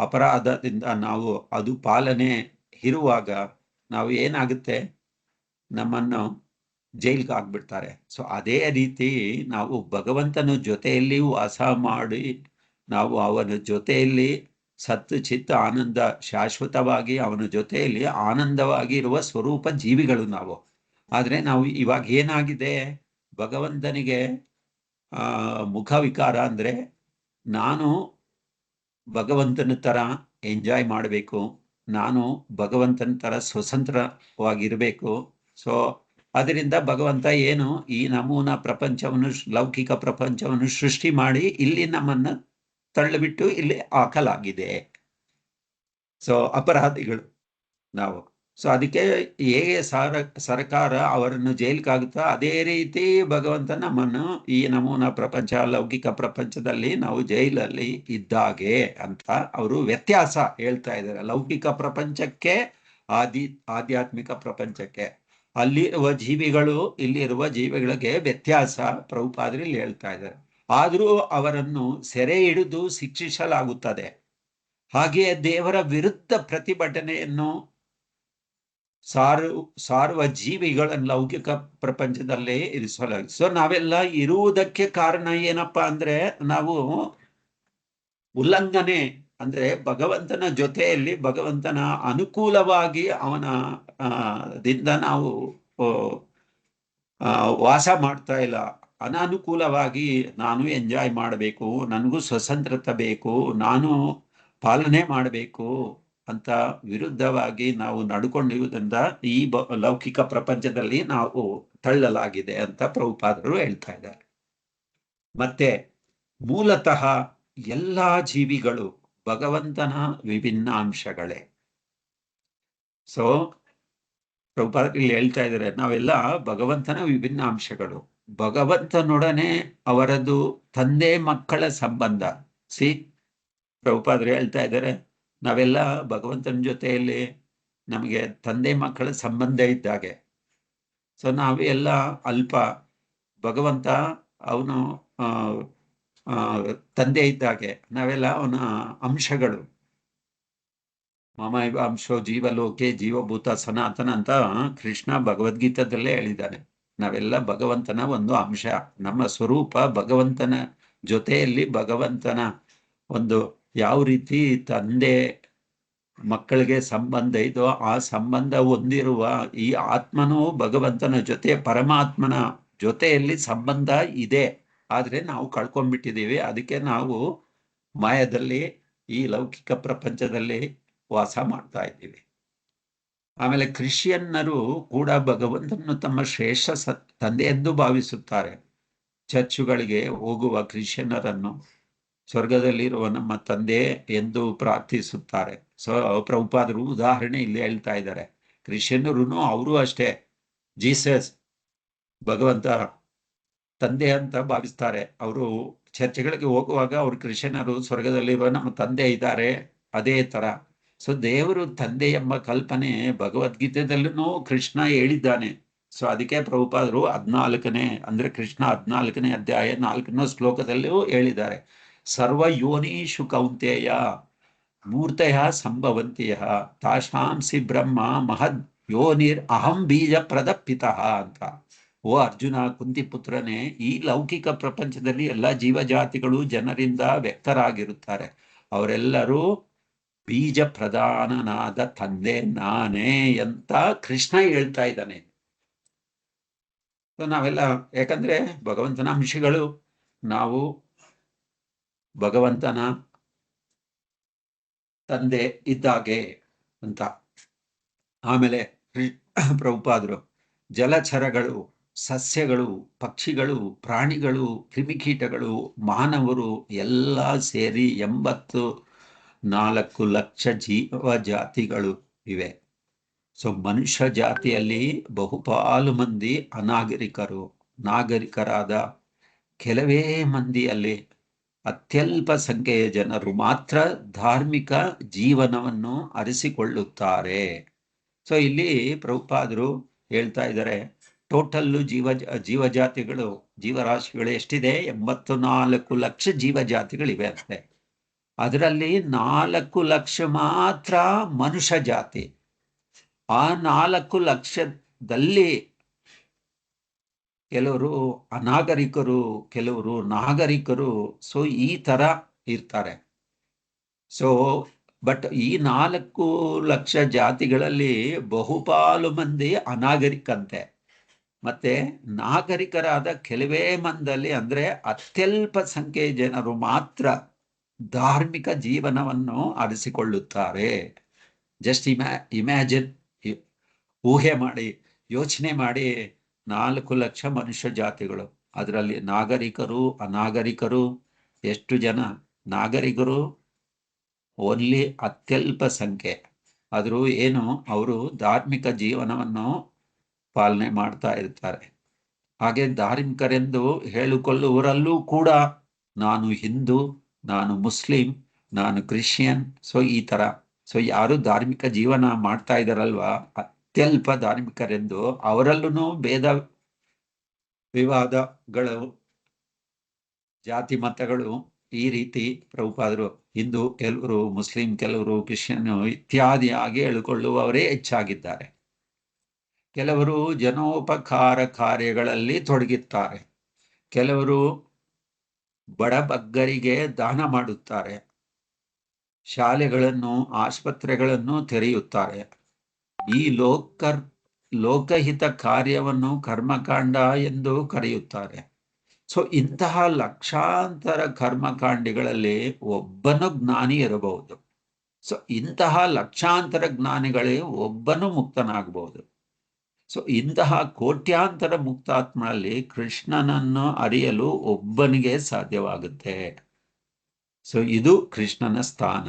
ಅಪರಾಧದಿಂದ ನಾವು ಅದು ಪಾಲನೆ ಇರುವಾಗ ನಾವು ಏನಾಗುತ್ತೆ, ನಮ್ಮನ್ನು ಜೈಲ್ಗೆ ಹಾಕ್ಬಿಡ್ತಾರೆ. ಸೊ ಅದೇ ರೀತಿ ನಾವು ಭಗವಂತನ ಜೊತೆಯಲ್ಲಿ ವಾಸ ಮಾಡಿ ನಾವು ಅವನ ಜೊತೆಯಲ್ಲಿ ಸತ್ತು ಚಿತ್ತ ಆನಂದ ಶಾಶ್ವತವಾಗಿ ಅವನ ಜೊತೆಯಲ್ಲಿ ಆನಂದವಾಗಿ ಇರುವ ಸ್ವರೂಪ ಜೀವಿಗಳು ನಾವು. ಆದರೆ ನಾವು ಇವಾಗ ಏನಾಗಿದೆ, ಭಗವಂತನಿಗೆ ಮುಖ ವಿಕಾರ ಅಂದ್ರೆ ನಾನು ಭಗವಂತನ ತರ ಎಂಜಾಯ್ ಮಾಡಬೇಕು, ನಾನು ಭಗವಂತನ ತರ ಸ್ವತಂತ್ರವಾಗಿರ್ಬೇಕು. ಸೊ ಅದರಿಂದ ಭಗವಂತ ಏನು ಈ ನಮೂನ ಪ್ರಪಂಚವನ್ನು ಲೌಕಿಕ ಪ್ರಪಂಚವನ್ನು ಸೃಷ್ಟಿ ಮಾಡಿ ಇಲ್ಲಿ ನಮ್ಮನ್ನ ತಳ್ಳಿಬಿಟ್ಟು ಇಲ್ಲಿ ಹಾಕಲಾಗಿದೆ. ಸೊ ಅಪರಾಧಿಗಳು ನಾವು. ಸೊ ಅದಕ್ಕೆ ಹೇಗೆ ಸರ್ಕಾರ ಅವರನ್ನು ಜೈಲ್ಗಾಗುತ್ತಾ ಅದೇ ರೀತಿ ಭಗವಂತ ನಮ್ಮನ್ನು ಈ ನಮೂನ ಪ್ರಪಂಚ ಲೌಕಿಕ ಪ್ರಪಂಚದಲ್ಲಿ ನಾವು ಜೈಲಲ್ಲಿ ಇದ್ದಾಗೆ ಅಂತ ಅವರು ವ್ಯತ್ಯಾಸ ಹೇಳ್ತಾ ಇದ್ದಾರೆ. ಲೌಕಿಕ ಪ್ರಪಂಚಕ್ಕೆ ಆಧ್ಯಾತ್ಮಿಕ ಪ್ರಪಂಚಕ್ಕೆ ಅಲ್ಲಿರುವ ಜೀವಿಗಳು ಇಲ್ಲಿರುವ ಜೀವಿಗಳಿಗೆ ವ್ಯತ್ಯಾಸ ಪ್ರಭುಪಾದರಲ್ಲಿ ಹೇಳ್ತಾ ಇದ್ದಾರೆ. ಆದರೂ ಅವರನ್ನು ಸೆರೆ ಹಿಡಿದು ಶಿಕ್ಷಿಸಲಾಗುತ್ತದೆ. ಹಾಗೆಯೇ ದೇವರ ವಿರುದ್ಧ ಪ್ರತಿಭಟನೆಯನ್ನು ಸಾರುವ ಜೀವಿಗಳನ್ನು ಲೌಕಿಕ ಪ್ರಪಂಚದಲ್ಲೇ ಇರಿಸಲಾಗಿದೆ. ಸೊ ನಾವೆಲ್ಲ ಇರುವುದಕ್ಕೆ ಕಾರಣ ಏನಪ್ಪಾ ಅಂದ್ರೆ ನಾವು ಉಲ್ಲಂಘನೆ ಅಂದ್ರೆ ಭಗವಂತನ ಜೊತೆಯಲ್ಲಿ ಭಗವಂತನ ಅನುಕೂಲವಾಗಿ ಅವನ ದಿಂದ ನಾವು ವಾಸ ಮಾಡ್ತಾ ಇಲ್ಲ. ಅನಾನುಕೂಲವಾಗಿ ನಾನು ಎಂಜಾಯ್ ಮಾಡಬೇಕು, ನನಗೂ ಸ್ವತಂತ್ರತೆ ಬೇಕು, ನಾನು ಪಾಲನೆ ಮಾಡಬೇಕು ಅಂತ ವಿರುದ್ಧವಾಗಿ ನಾವು ನಡ್ಕೊಂಡಿರುವುದರಿಂದ ಈ ಲೌಕಿಕ ಪ್ರಪಂಚದಲ್ಲಿ ನಾವು ತಳ್ಳಲಾಗಿದೆ ಅಂತ ಪ್ರಭುಪಾದರು ಹೇಳ್ತಾ ಇದ್ದಾರೆ. ಮತ್ತೆ ಮೂಲತಃ ಎಲ್ಲಾ ಜೀವಿಗಳು ಭಗವಂತನ ವಿಭಿನ್ನ ಅಂಶಗಳೇ. ಸೊ ಪ್ರಭುಪಾದರು ಇಲ್ಲಿ ಹೇಳ್ತಾ ಇದ್ದಾರೆ, ನಾವೆಲ್ಲ ಭಗವಂತನ ವಿಭಿನ್ನ ಅಂಶಗಳು. ಭಗವಂತನೊಡನೆ ಅವರದು ತಂದೆ ಮಕ್ಕಳ ಸಂಬಂಧ. ಪ್ರಭುಪಾದರು ಹೇಳ್ತಾ ಇದ್ದಾರೆ, ನಾವೆಲ್ಲ ಭಗವಂತನ ಜೊತೆಯಲ್ಲಿ ನಮಗೆ ತಂದೆ ಮಕ್ಕಳ ಸಂಬಂಧ ಇದ್ದಾಗೆ. ಸೊ ನಾವೆಲ್ಲ ಅಲ್ಪ, ಭಗವಂತ ಅವನು ತಂದೆ ಇದ್ದಾಗೆ, ನಾವೆಲ್ಲ ಅವನ ಅಂಶಗಳು. ಮಮೈವ ಅಂಶೋ ಜೀವಲೋಕೆ ಜೀವಭೂತ ಸನಾತನ ಅಂತ ಕೃಷ್ಣ ಭಗವದ್ಗೀತದಲ್ಲೇ ಹೇಳಿದ್ದಾನೆ. ನಾವೆಲ್ಲ ಭಗವಂತನ ಒಂದು ಅಂಶ. ನಮ್ಮ ಸ್ವರೂಪ ಭಗವಂತನ ಜೊತೆಯಲ್ಲಿ ಭಗವಂತನ ಒಂದು ಯಾವ ರೀತಿ ತಂದೆ ಮಕ್ಕಳಿಗೆ ಸಂಬಂಧ ಇದೋ ಆ ಸಂಬಂಧ ಹೊಂದಿರುವ ಈ ಆತ್ಮನೂ ಭಗವಂತನ ಜೊತೆ ಪರಮಾತ್ಮನ ಜೊತೆಯಲ್ಲಿ ಸಂಬಂಧ ಇದೆ. ಆದ್ರೆ ನಾವು ಕಳ್ಕೊಂಡ್ಬಿಟ್ಟಿದ್ದೀವಿ. ಅದಕ್ಕೆ ನಾವು ಮಾಯದಲ್ಲಿ ಈ ಲೌಕಿಕ ಪ್ರಪಂಚದಲ್ಲಿ ವಾಸ ಮಾಡ್ತಾ ಇದ್ದೀವಿ. ಆಮೇಲೆ ಕ್ರಿಶ್ಚಿಯನ್ನರು ಕೂಡ ಭಗವಂತನನ್ನು ತಮ್ಮ ಶ್ರೇಷ್ಠ ತಂದೆ ಎಂದು ಭಾವಿಸುತ್ತಾರೆ. ಚರ್ಚುಗಳಿಗೆ ಹೋಗುವ ಕ್ರಿಶ್ಚಿಯನ್ನರನ್ನು ಸ್ವರ್ಗದಲ್ಲಿರುವ ನಮ್ಮ ತಂದೆ ಎಂದು ಪ್ರಾರ್ಥಿಸುತ್ತಾರೆ. ಸೊ ಪ್ರಭುಪಾದರು ಉದಾಹರಣೆ ಇಲ್ಲಿ ಹೇಳ್ತಾ ಇದ್ದಾರೆ. ಕ್ರಿಶ್ಚಿಯನ್ನರು ಅವರು ಅಷ್ಟೇ ಜೀಸಸ್ ಭಗವಂತ ತಂದೆ ಅಂತ ಭಾವಿಸ್ತಾರೆ. ಅವರು ಚರ್ಚ್ಗಳಿಗೆ ಹೋಗುವಾಗ ಅವರು ಕ್ರಿಶ್ಚಿಯನ್ನರು ಸ್ವರ್ಗದಲ್ಲಿರುವ ನಮ್ಮ ತಂದೆ ಇದ್ದಾರೆ ಅದೇ ತರ. ಸೊ ದೇವರು ತಂದೆ ಎಂಬ ಕಲ್ಪನೆ ಭಗವದ್ಗೀತೆದಲ್ಲೂ ಕೃಷ್ಣ ಹೇಳಿದ್ದಾನೆ. ಸೊ ಅದಕ್ಕೆ ಪ್ರಭುಪಾದರು 14ನೇ ಅಂದ್ರೆ ಕೃಷ್ಣ 14ನೇ ಅಧ್ಯಾಯ 4ನೇ ಶ್ಲೋಕದಲ್ಲೂ ಹೇಳಿದ್ದಾರೆ, ಸರ್ವ ಯೋನೀಷು ಕೌಂತೆಯ ಮೂರ್ತಯ ಸಂಭವಂತಿಯ ತಾಶಾಂಸಿ ಬ್ರಹ್ಮ ಮಹದ್ ಯೋನಿರ್ ಅಹಂ ಬೀಜ ಪ್ರದಪಿತಃ ಅಂತ. ಓ ಅರ್ಜುನ, ಕುಂತಿ ಪುತ್ರನೇ, ಈ ಲೌಕಿಕ ಪ್ರಪಂಚದಲ್ಲಿ ಎಲ್ಲ ಜೀವಜಾತಿಗಳು ಜನರಿಂದ ವ್ಯಕ್ತರಾಗಿರುತ್ತಾರೆ. ಅವರೆಲ್ಲರೂ ಬೀಜ ಪ್ರಧಾನನಾದ ತಂದೆ ನಾನೇ ಅಂತ ಕೃಷ್ಣ ಹೇಳ್ತಾ ಇದ್ದಾನೆ. ನಾವೆಲ್ಲ ಯಾಕಂದ್ರೆ ಭಗವಂತನ ಅಂಶಗಳು, ನಾವು ಭಗವಂತನ ತಂದೆ ಇದ್ದಾಗೆ ಅಂತ. ಆಮೇಲೆ ಪ್ರಭುಪಾದರು ಜಲಚರಗಳು, ಸಸ್ಯಗಳು, ಪಕ್ಷಿಗಳು, ಪ್ರಾಣಿಗಳು, ಕ್ರಿಮಿಕೀಟಗಳು, ಮಾನವರು ಎಲ್ಲ ಸೇರಿ 84 ಲಕ್ಷ ಜೀವಜಾತಿಗಳು ಇವೆ. ಸೊ ಮನುಷ್ಯ ಜಾತಿಯಲ್ಲಿ ಬಹುಪಾಲು ಮಂದಿ ಅನಾಗರಿಕರು. ನಾಗರಿಕರಾದ ಕೆಲವೇ ಮಂದಿಯಲ್ಲಿ ಅತ್ಯಲ್ಪ ಸಂಖ್ಯೆಯ ಜನರು ಮಾತ್ರ ಧಾರ್ಮಿಕ ಜೀವನವನ್ನು ಅರಿಸಿಕೊಳ್ಳುತ್ತಾರೆ. ಸೊ ಇಲ್ಲಿ ಪ್ರಭುಪಾದರು ಹೇಳ್ತಾ ಇದ್ದಾರೆ, ಟೋಟಲ್ಲು ಜೀವಜಾತಿಗಳು, ಜೀವರಾಶಿಗಳು ಎಷ್ಟಿದೆ? 84 ಲಕ್ಷ ಜೀವಜಾತಿಗಳಿವೆ ಅಂತೆ. ಅದರಲ್ಲಿ 4 ಲಕ್ಷ ಮಾತ್ರ ಮನುಷ್ಯ ಜಾತಿ. ಆ 4 ಲಕ್ಷದಲ್ಲಿ ಕೆಲವರು ಅನಾಗರಿಕರು, ಕೆಲವರು ನಾಗರಿಕರು. ಸೊ ಈ ತರ ಇರ್ತಾರೆ. ಸೊ ಬಟ್ ಈ 4 ಲಕ್ಷ ಜಾತಿಗಳಲ್ಲಿ ಬಹುಪಾಲು ಮಂದಿ ಅನಾಗರಿಕಂತೆ. ಮತ್ತೆ ನಾಗರಿಕರಾದ ಕೆಲವೇ ಮಂದಲ್ಲಿ, ಅಂದ್ರೆ ಅತ್ಯಲ್ಪ ಸಂಖ್ಯೆಯ ಜನರು ಮಾತ್ರ ಧಾರ್ಮಿಕ ಜೀವನವನ್ನು ಅರಿಸಿಕೊಳ್ಳುತ್ತಾರೆ. ಜಸ್ಟ್ ಇಮ್ಯಾಜಿನ್, ಊಹೆ ಮಾಡಿ, ಯೋಚನೆ ಮಾಡಿ, 4 ಲಕ್ಷ ಮನುಷ್ಯ ಜಾತಿಗಳು, ಅದರಲ್ಲಿ ನಾಗರಿಕರು ಅನಾಗರಿಕರು ಎಷ್ಟು ಜನ? ನಾಗರಿಕರು ಓನ್ಲಿ ಅತ್ಯಲ್ಪ ಸಂಖ್ಯೆ. ಆದರೂ ಏನು, ಅವರು ಧಾರ್ಮಿಕ ಜೀವನವನ್ನು ಪಾಲನೆ ಮಾಡ್ತಾ ಇರ್ತಾರೆ. ಹಾಗೆ ಧಾರ್ಮಿಕರೆಂದು ಹೇಳಿಕೊಳ್ಳುವರಲ್ಲೂ ಕೂಡ ನಾನು ಹಿಂದೂ, ನಾನು ಮುಸ್ಲಿಂ, ನಾನು ಕ್ರಿಶ್ಚಿಯನ್, ಸೊ ಈ ತರ. ಸೊ ಯಾರು ಧಾರ್ಮಿಕ ಜೀವನ ಮಾಡ್ತಾ ಇದ್ದಾರಲ್ವಾ, ಅತ್ಯಲ್ಪ ಧಾರ್ಮಿಕರೆಂದು, ಅವರಲ್ಲೂ ಭೇದ ವಿವಾದಗಳು, ಜಾತಿ ಮತಗಳು ಈ ರೀತಿ ಪ್ರಭುಪಾದರು ಹಿಂದೂ ಕೆಲವರು, ಮುಸ್ಲಿಂ ಕೆಲವರು, ಕ್ರಿಶ್ಚಿಯನ್ ಇತ್ಯಾದಿಯಾಗಿ ಹೇಳಿಕೊಳ್ಳುವವರೇ ಹೆಚ್ಚಾಗಿದ್ದಾರೆ. ಕೆಲವರು ಜನೋಪಕಾರ ಕಾರ್ಯಗಳಲ್ಲಿ ತೊಡಗಿದ್ದಾರೆ. ಕೆಲವರು ಬಡಬಗ್ಗರಿಗೆ ದಾನ ಮಾಡುತ್ತಾರೆ. ಶಾಲೆಗಳನ್ನು, ಆಸ್ಪತ್ರೆಗಳನ್ನು ತೆರೆಯುತ್ತಾರೆ. ಈ ಲೋಕಹಿತ ಕಾರ್ಯವನ್ನು ಕರ್ಮಕಾಂಡ ಎಂದು ಕರೆಯುತ್ತಾರೆ. ಸೊ ಇಂತಹ ಲಕ್ಷಾಂತರ ಕರ್ಮಕಾಂಡಿಗಳಲ್ಲಿ ಒಬ್ಬನು ಜ್ಞಾನಿ ಇರಬಹುದು. ಸೊ ಇಂತಹ ಲಕ್ಷಾಂತರ ಜ್ಞಾನಿಗಳೇ ಒಬ್ಬನು ಮುಕ್ತನಾಗಬಹುದು. ಸೊ ಇಂತಹ ಕೋಟ್ಯಾಂತರ ಮುಕ್ತಾತ್ಮರಲ್ಲಿ ಕೃಷ್ಣನನ್ನು ಅರಿಯಲು ಒಬ್ಬನಿಗೆ ಸಾಧ್ಯವಾಗುತ್ತೆ. ಸೊ ಇದು ಕೃಷ್ಣನ ಸ್ಥಾನ.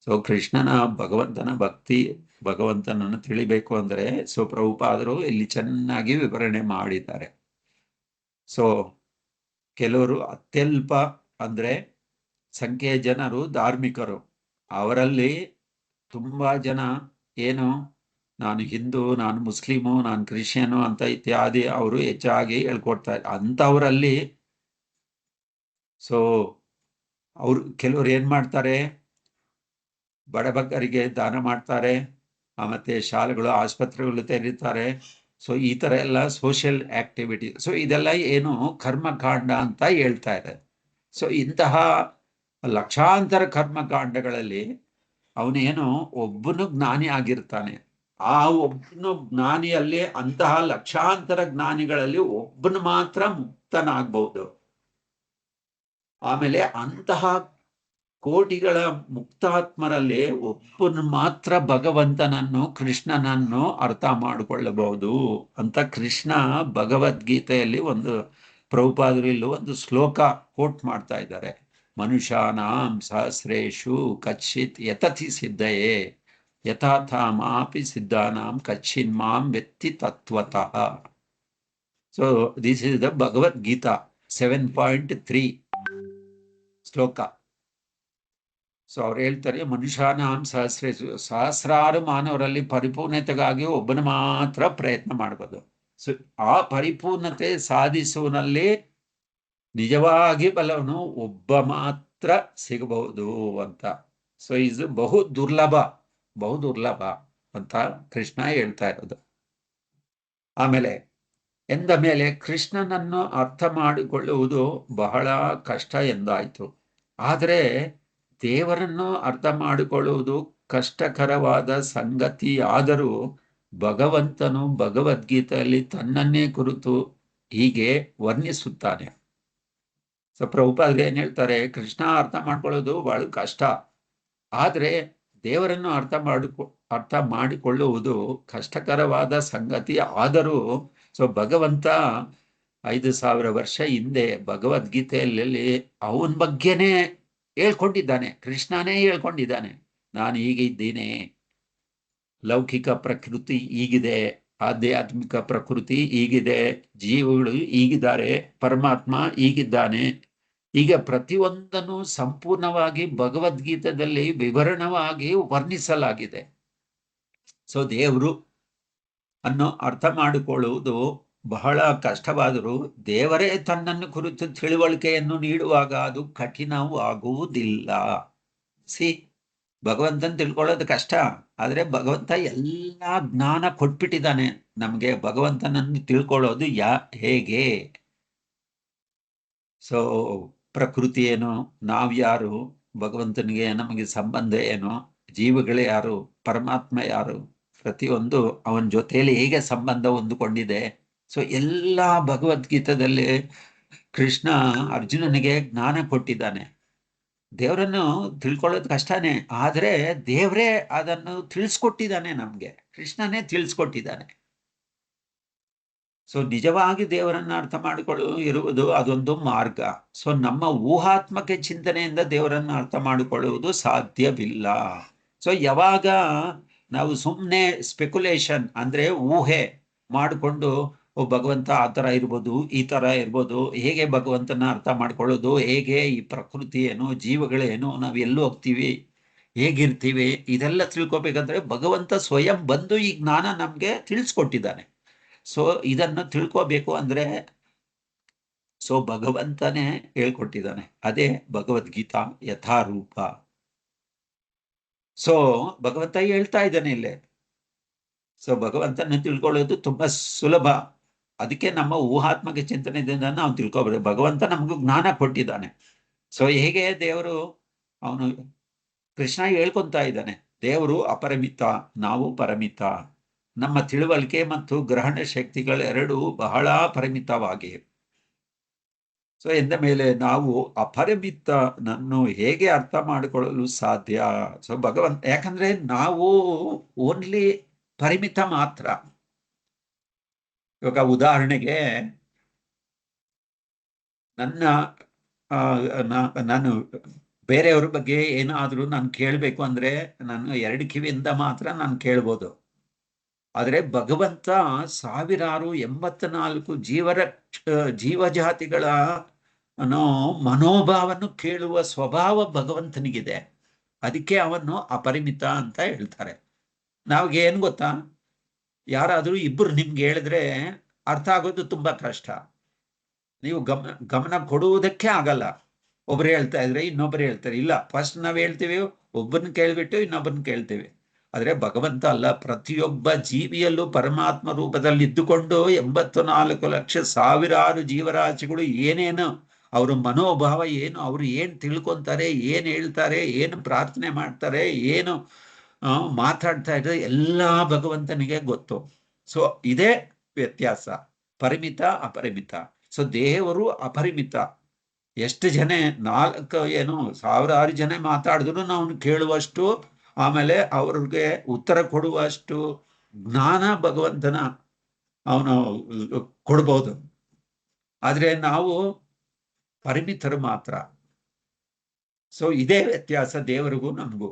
ಸೊ ಕೃಷ್ಣನ, ಭಗವಂತನ ಭಕ್ತಿ, ಭಗವಂತನನ್ನು ತಿಳಿಬೇಕು ಅಂದ್ರೆ, ಸೊ ಪ್ರಭುಪಾದರು ಇಲ್ಲಿ ಚೆನ್ನಾಗಿ ವಿವರಣೆ ಮಾಡಿದ್ದಾರೆ. ಸೊ ಕೆಲವರು ಅತ್ಯಲ್ಪ, ಅಂದ್ರೆ ಸಂಖ್ಯೆಯ ಜನರು ಧಾರ್ಮಿಕರು. ಅವರಲ್ಲಿ ತುಂಬಾ ಜನ ಏನು, ನಾನು ಹಿಂದೂ, ನಾನು ಮುಸ್ಲಿಮು, ನಾನು ಕ್ರಿಶ್ಚಿಯನು ಅಂತ ಇತ್ಯಾದಿ ಅವರು ಹೆಚ್ಚಾಗಿ ಹೇಳ್ಕೊಡ್ತಾರೆ. ಅಂಥವರಲ್ಲಿ ಸೊ ಅವರು ಕೆಲವರು ಏನ್ ಮಾಡ್ತಾರೆ, ಬಡಬಗ್ಗರಿಗೆ ದಾನ ಮಾಡ್ತಾರೆ, ಮತ್ತೆ ಶಾಲೆಗಳು, ಆಸ್ಪತ್ರೆಗಳು ತೆರೀತಾರೆ. ಸೊ ಈ ತರ ಎಲ್ಲ ಸೋಷಿಯಲ್ ಆಕ್ಟಿವಿಟಿ. ಸೊ ಇದೆಲ್ಲ ಏನು, ಕರ್ಮಕಾಂಡ ಅಂತ ಹೇಳ್ತಾ ಇದೆ. ಸೊ ಇಂತಹ ಲಕ್ಷಾಂತರ ಕರ್ಮಕಾಂಡಗಳಲ್ಲಿ ಅವನೇನು ಒಬ್ಬನು ಜ್ಞಾನಿ ಆಗಿರ್ತಾನೆ. ಆ ಒಬ್ಬನು ಜ್ಞಾನಿಯಲ್ಲಿ, ಅಂತಹ ಲಕ್ಷಾಂತರ ಜ್ಞಾನಿಗಳಲ್ಲಿ ಒಬ್ಬನು ಮಾತ್ರ ಮುಕ್ತನಾಗಬಹುದು. ಆಮೇಲೆ ಅಂತಹ ಕೋಟಿಗಳ ಮುಕ್ತಾತ್ಮರಲ್ಲಿ ಒಬ್ಬನು ಮಾತ್ರ ಭಗವಂತನನ್ನು, ಕೃಷ್ಣನನ್ನು ಅರ್ಥ ಮಾಡಿಕೊಳ್ಳಬಹುದು ಅಂತ ಕೃಷ್ಣ ಭಗವದ್ಗೀತೆಯಲ್ಲಿ ಪ್ರಭುಪಾದರು ಇಲ್ಲಿ ಒಂದು ಶ್ಲೋಕ ಕೋಟ್ ಮಾಡ್ತಾ ಇದ್ದಾರೆ. ಮನುಷ್ಯಾನಾಂ ಸಹಸ್ರೇಷು ಕಚ್ಚಿತ್ ಯತತಿ ಸಿದ್ಧಯೇ ಯಥಾಥಾಮಾಪಿ ಸಿದ್ಧಾನಾಂ ಕಚ್ಚಿನ್ ಮಾಂ ವೆತ್ತಿ ತತ್ವತಃ. So this is the Bhagavad Gita 7.3 shloka. So ಅವ್ರು ಹೇಳ್ತಾರೆ, ಮನುಷ್ಯನಾಂ ಸಹಸ್ರಾರು ಮಾನವರಲ್ಲಿ ಪರಿಪೂರ್ಣತೆಗಾಗಿ ಒಬ್ಬನು ಮಾತ್ರ ಪ್ರಯತ್ನ ಮಾಡಬಹುದು. ಸೊ ಆ ಪರಿಪೂರ್ಣತೆ ಸಾಧಿಸುವಲ್ಲಿ ನಿಜವಾಗಿ ಬಲವನು ಒಬ್ಬ ಮಾತ್ರ ಸಿಗಬಹುದು ಅಂತ. ಸೊ ಇದು ಬಹು ದುರ್ಲಭ ಅಂತ ಕೃಷ್ಣ ಹೇಳ್ತಾ ಇರೋದು. ಆಮೇಲೆ ಎಂದ ಮೇಲೆ ಕೃಷ್ಣನನ್ನು ಅರ್ಥ ಮಾಡಿಕೊಳ್ಳುವುದು ಬಹಳ ಕಷ್ಟ ಎಂದಾಯಿತು. ಆದರೆ ದೇವರನ್ನು ಅರ್ಥ ಮಾಡಿಕೊಳ್ಳುವುದು ಕಷ್ಟಕರವಾದ ಸಂಗತಿಯಾದರೂ ಭಗವಂತನು ಭಗವದ್ಗೀತೆಯಲ್ಲಿ ತನ್ನನ್ನೇ ಕುರಿತು ಹೀಗೆ ವರ್ಣಿಸುತ್ತಾನೆ. ಸೊ ಪ್ರಭುಪಾದರು ಏನ್ ಹೇಳ್ತಾರೆ, ಕೃಷ್ಣ ಅರ್ಥ ಮಾಡ್ಕೊಳ್ಳೋದು ಬಹಳ ಕಷ್ಟ, ಆದ್ರೆ ದೇವರನ್ನು ಅರ್ಥ ಮಾಡಿಕೊಳ್ಳುವುದು ಕಷ್ಟಕರವಾದ ಸಂಗತಿ ಆದರೂ ಸೊ ಭಗವಂತ 5,000 ವರ್ಷ ಹಿಂದೆ ಭಗವದ್ಗೀತೆಯಲ್ಲಿ ಅವನ ಬಗ್ಗೆನೇ ಹೇಳ್ಕೊಂಡಿದ್ದಾನೆ. ಕೃಷ್ಣನೇ ಹೇಳ್ಕೊಂಡಿದ್ದಾನೆ, ನಾನು ಹೀಗೆ ಇದ್ದೀನಿ, ಲೌಕಿಕ ಪ್ರಕೃತಿ ಹೀಗಿದೆ, ಆಧ್ಯಾತ್ಮಿಕ ಪ್ರಕೃತಿ ಹೀಗಿದೆ, ಜೀವಗಳು ಹೀಗಿದ್ದಾರೆ, ಪರಮಾತ್ಮ ಹೀಗಿದ್ದಾನೆ. ಈಗ ಪ್ರತಿಯೊಂದನ್ನು ಸಂಪೂರ್ಣವಾಗಿ ಭಗವದ್ಗೀತೆಯಲ್ಲಿ ವಿವರಣವಾಗಿ ವರ್ಣಿಸಲಾಗಿದೆ. ಸೊ ದೇವರು ಅನ್ನು ಅರ್ಥ ಮಾಡಿಕೊಳ್ಳುವುದು ಬಹಳ ಕಷ್ಟವಾದರೂ ದೇವರೇ ತನ್ನನ್ನು ಕುರಿತು ತಿಳುವಳಿಕೆಯನ್ನು ನೀಡುವಾಗ ಅದು ಕಠಿಣವಾಗುವುದಿಲ್ಲ. ಭಗವಂತನ ತಿಳ್ಕೊಳ್ಳೋದು ಕಷ್ಟ, ಆದ್ರೆ ಭಗವಂತ ಎಲ್ಲ ಜ್ಞಾನ ಕೊಟ್ಬಿಟ್ಟಿದ್ದಾನೆ ನಮ್ಗೆ. ಭಗವಂತನನ್ನು ತಿಳ್ಕೊಳ್ಳೋದು ಹೇಗೆ, ಸೊ ಪ್ರಕೃತಿ ಏನು, ನಾವ್ಯಾರು, ಭಗವಂತನಿಗೆ ನಮಗೆ ಸಂಬಂಧ ಏನು, ಜೀವಗಳೇ ಯಾರು, ಪರಮಾತ್ಮ ಯಾರು, ಪ್ರತಿಯೊಂದು ಅವನ ಜೊತೆಯಲ್ಲಿ ಹೇಗೆ ಸಂಬಂಧ ಹೊಂದಿಕೊಂಡಿದೆ. ಸೊ ಎಲ್ಲ ಭಗವದ್ಗೀತೆಯಲ್ಲಿ ಕೃಷ್ಣ ಅರ್ಜುನನಿಗೆ ಜ್ಞಾನ ಕೊಟ್ಟಿದ್ದಾನೆ. ದೇವರನ್ನು ತಿಳ್ಕೊಳ್ಳೋದು ಕಷ್ಟನೇ, ಆದ್ರೆ ದೇವರೇ ಅದನ್ನು ತಿಳಿಸ್ಕೊಟ್ಟಿದ್ದಾನೆ ನಮ್ಗೆ, ಕೃಷ್ಣನೇ ತಿಳಿಸ್ಕೊಟ್ಟಿದ್ದಾನೆ. ಸೊ ನಿಜವಾಗಿ ದೇವರನ್ನ ಅರ್ಥ ಇರುವುದು ಅದೊಂದು ಮಾರ್ಗ. ಸೊ ನಮ್ಮ ಊಹಾತ್ಮಕ ಚಿಂತನೆಯಿಂದ ದೇವರನ್ನ ಅರ್ಥ ಮಾಡಿಕೊಳ್ಳುವುದು ಸಾಧ್ಯವಿಲ್ಲ. ಸೊ ಯಾವಾಗ ನಾವು ಸುಮ್ಮನೆ ಸ್ಪೆಕ್ಯುಲೇಷನ್ ಅಂದ್ರೆ ಊಹೆ ಮಾಡಿಕೊಂಡು ಭಗವಂತ ಆ ತರ ಇರ್ಬೋದು, ಈ ತರ ಇರ್ಬೋದು, ಹೇಗೆ ಭಗವಂತನ ಅರ್ಥ ಮಾಡ್ಕೊಳ್ಳೋದು, ಹೇಗೆ ಈ ಪ್ರಕೃತಿ ಏನು, ಜೀವಗಳೇನು, ನಾವು ಎಲ್ಲಿ ಹೋಗ್ತೀವಿ, ಹೇಗಿರ್ತೀವಿ, ಇದೆಲ್ಲ ತಿಳ್ಕೊಬೇಕಂದ್ರೆ ಭಗವಂತ ಸ್ವಯಂ ಬಂದು ಈ ಜ್ಞಾನ ನಮ್ಗೆ ತಿಳಿಸ್ಕೊಟ್ಟಿದ್ದಾನೆ. ಸೊ ಇದನ್ನು ತಿಳ್ಕೋಬೇಕು ಅಂದ್ರೆ ಸೊ ಭಗವಂತನೇ ಹೇಳ್ಕೊಟ್ಟಿದ್ದಾನೆ, ಅದೇ ಭಗವದ್ಗೀತಾ ಯಥಾರೂಪ. ಸೊ ಭಗವಂತ ಹೇಳ್ತಾ ಇದ್ದಾನೆ ಇಲ್ಲೇ. ಸೊ ಭಗವಂತನ ತಿಳ್ಕೊಳ್ಳೋದು ತುಂಬಾ ಸುಲಭ, ಅದಕ್ಕೆ ನಮ್ಮ ಊಹಾತ್ಮಕ ಚಿಂತನೆಯಿಂದ ನಾವು ತಿಳ್ಕೊಬೇಕು. ಭಗವಂತ ನಮಗೂ ಜ್ಞಾನ ಕೊಟ್ಟಿದ್ದಾನೆ. ಸೊ ಹೇಗೆ ದೇವರು, ಅವನು ಕೃಷ್ಣ ಹೇಳ್ಕೊಂತ ಇದ್ದಾನೆ, ದೇವರು ಅಪರಿಮಿತ, ನಾವು ಪರಿಮಿತ. ನಮ್ಮ ತಿಳುವಳಿಕೆ ಮತ್ತು ಗ್ರಹಣ ಶಕ್ತಿಗಳೆರಡೂ ಬಹಳ ಪರಿಮಿತವಾಗಿವೆ. ಸೊ ಎಂದ ಮೇಲೆ ನಾವು ಅಪರಿಮಿತನನ್ನು ಹೇಗೆ ಅರ್ಥ ಮಾಡಿಕೊಳ್ಳಲು ಸಾಧ್ಯ? ಸೊ ಭಗವಂತ, ಯಾಕಂದ್ರೆ ನಾವು ಓನ್ಲಿ ಪರಿಮಿತ ಮಾತ್ರ. ಇವಾಗ ಉದಾಹರಣೆಗೆ ನಾನು ಬೇರೆಯವ್ರ ಬಗ್ಗೆ ಏನಾದ್ರೂ ನಾನು ಕೇಳಬೇಕು ಅಂದ್ರೆ ನಾನು 2 ಕಿವಿಯಿಂದ ಮಾತ್ರ ನಾನು ಕೇಳ್ಬೋದು. ಆದರೆ ಭಗವಂತ 1084 ಜೀವಜಾತಿಗಳ ಮನೋಭಾವವನ್ನು ಕೇಳುವ ಸ್ವಭಾವ ಭಗವಂತನಿಗಿದೆ. ಅದಕ್ಕೆ ಅವನು ಅಪರಿಮಿತ ಅಂತ ಹೇಳ್ತಾರೆ. ನಾವ್ಗೆ ಏನ್ ಗೊತ್ತಾ, ಯಾರಾದ್ರೂ ಇಬ್ಬರು ನಿಮ್ಗೆ ಹೇಳಿದ್ರೆ ಅರ್ಥ ಆಗೋದು ತುಂಬಾ ಕಷ್ಟ. ನೀವು ಗಮನ ಕೊಡುವುದಕ್ಕೆ ಆಗಲ್ಲ. ಒಬ್ರು ಹೇಳ್ತಾ ಇದ್ರೆ ಇನ್ನೊಬ್ರು ಹೇಳ್ತಾರೆ, ಇಲ್ಲ ಫಸ್ಟ್ ನಾವ್ ಹೇಳ್ತೀವಿ, ಒಬ್ಬರನ್ನ ಕೇಳ್ಬಿಟ್ಟು ಇನ್ನೊಬ್ಬರನ್ನ ಕೇಳ್ತೀವಿ. ಆದ್ರೆ ಭಗವಂತ ಅಲ್ಲ, ಪ್ರತಿಯೊಬ್ಬ ಜೀವಿಯಲ್ಲೂ ಪರಮಾತ್ಮ ರೂಪದಲ್ಲಿ ಇದ್ದುಕೊಂಡು 84 ಲಕ್ಷ ಸಾವಿರಾರು ಜೀವರಾಶಿಗಳು ಏನೇನು ಅವ್ರ ಮನೋಭಾವ ಏನು, ಅವ್ರು ಏನ್ ತಿಳ್ಕೊಂತಾರೆ, ಏನ್ ಹೇಳ್ತಾರೆ, ಏನು ಪ್ರಾರ್ಥನೆ ಮಾಡ್ತಾರೆ, ಏನು ಮಾತಾಡ್ತಾ ಇದ್ದಾರೆ, ಎಲ್ಲ ಭಗವಂತನಿಗೆ ಗೊತ್ತು. ಸೊ ಇದೇ ವ್ಯತ್ಯಾಸ, ಪರಿಮಿತ ಅಪರಿಮಿತ. ಸೊ ದೇವರು ಅಪರಿಮಿತ. ಎಷ್ಟು ಜನ 1000 ಜನ ಮಾತಾಡಿದ್ರು ನಾವು ಕೇಳುವಷ್ಟು, ಆಮೇಲೆ ಅವ್ರಿಗೆ ಉತ್ತರ ಕೊಡುವಷ್ಟು ಜ್ಞಾನ ಭಗವಂತನ ಅವನು ಕೊಡ್ಬೋದು. ಆದ್ರೆ ನಾವು ಪರಿಮಿತರು ಮಾತ್ರ. ಸೊ ಇದೇ ವ್ಯತ್ಯಾಸ ದೇವರಿಗೂ ನಮಗೂ.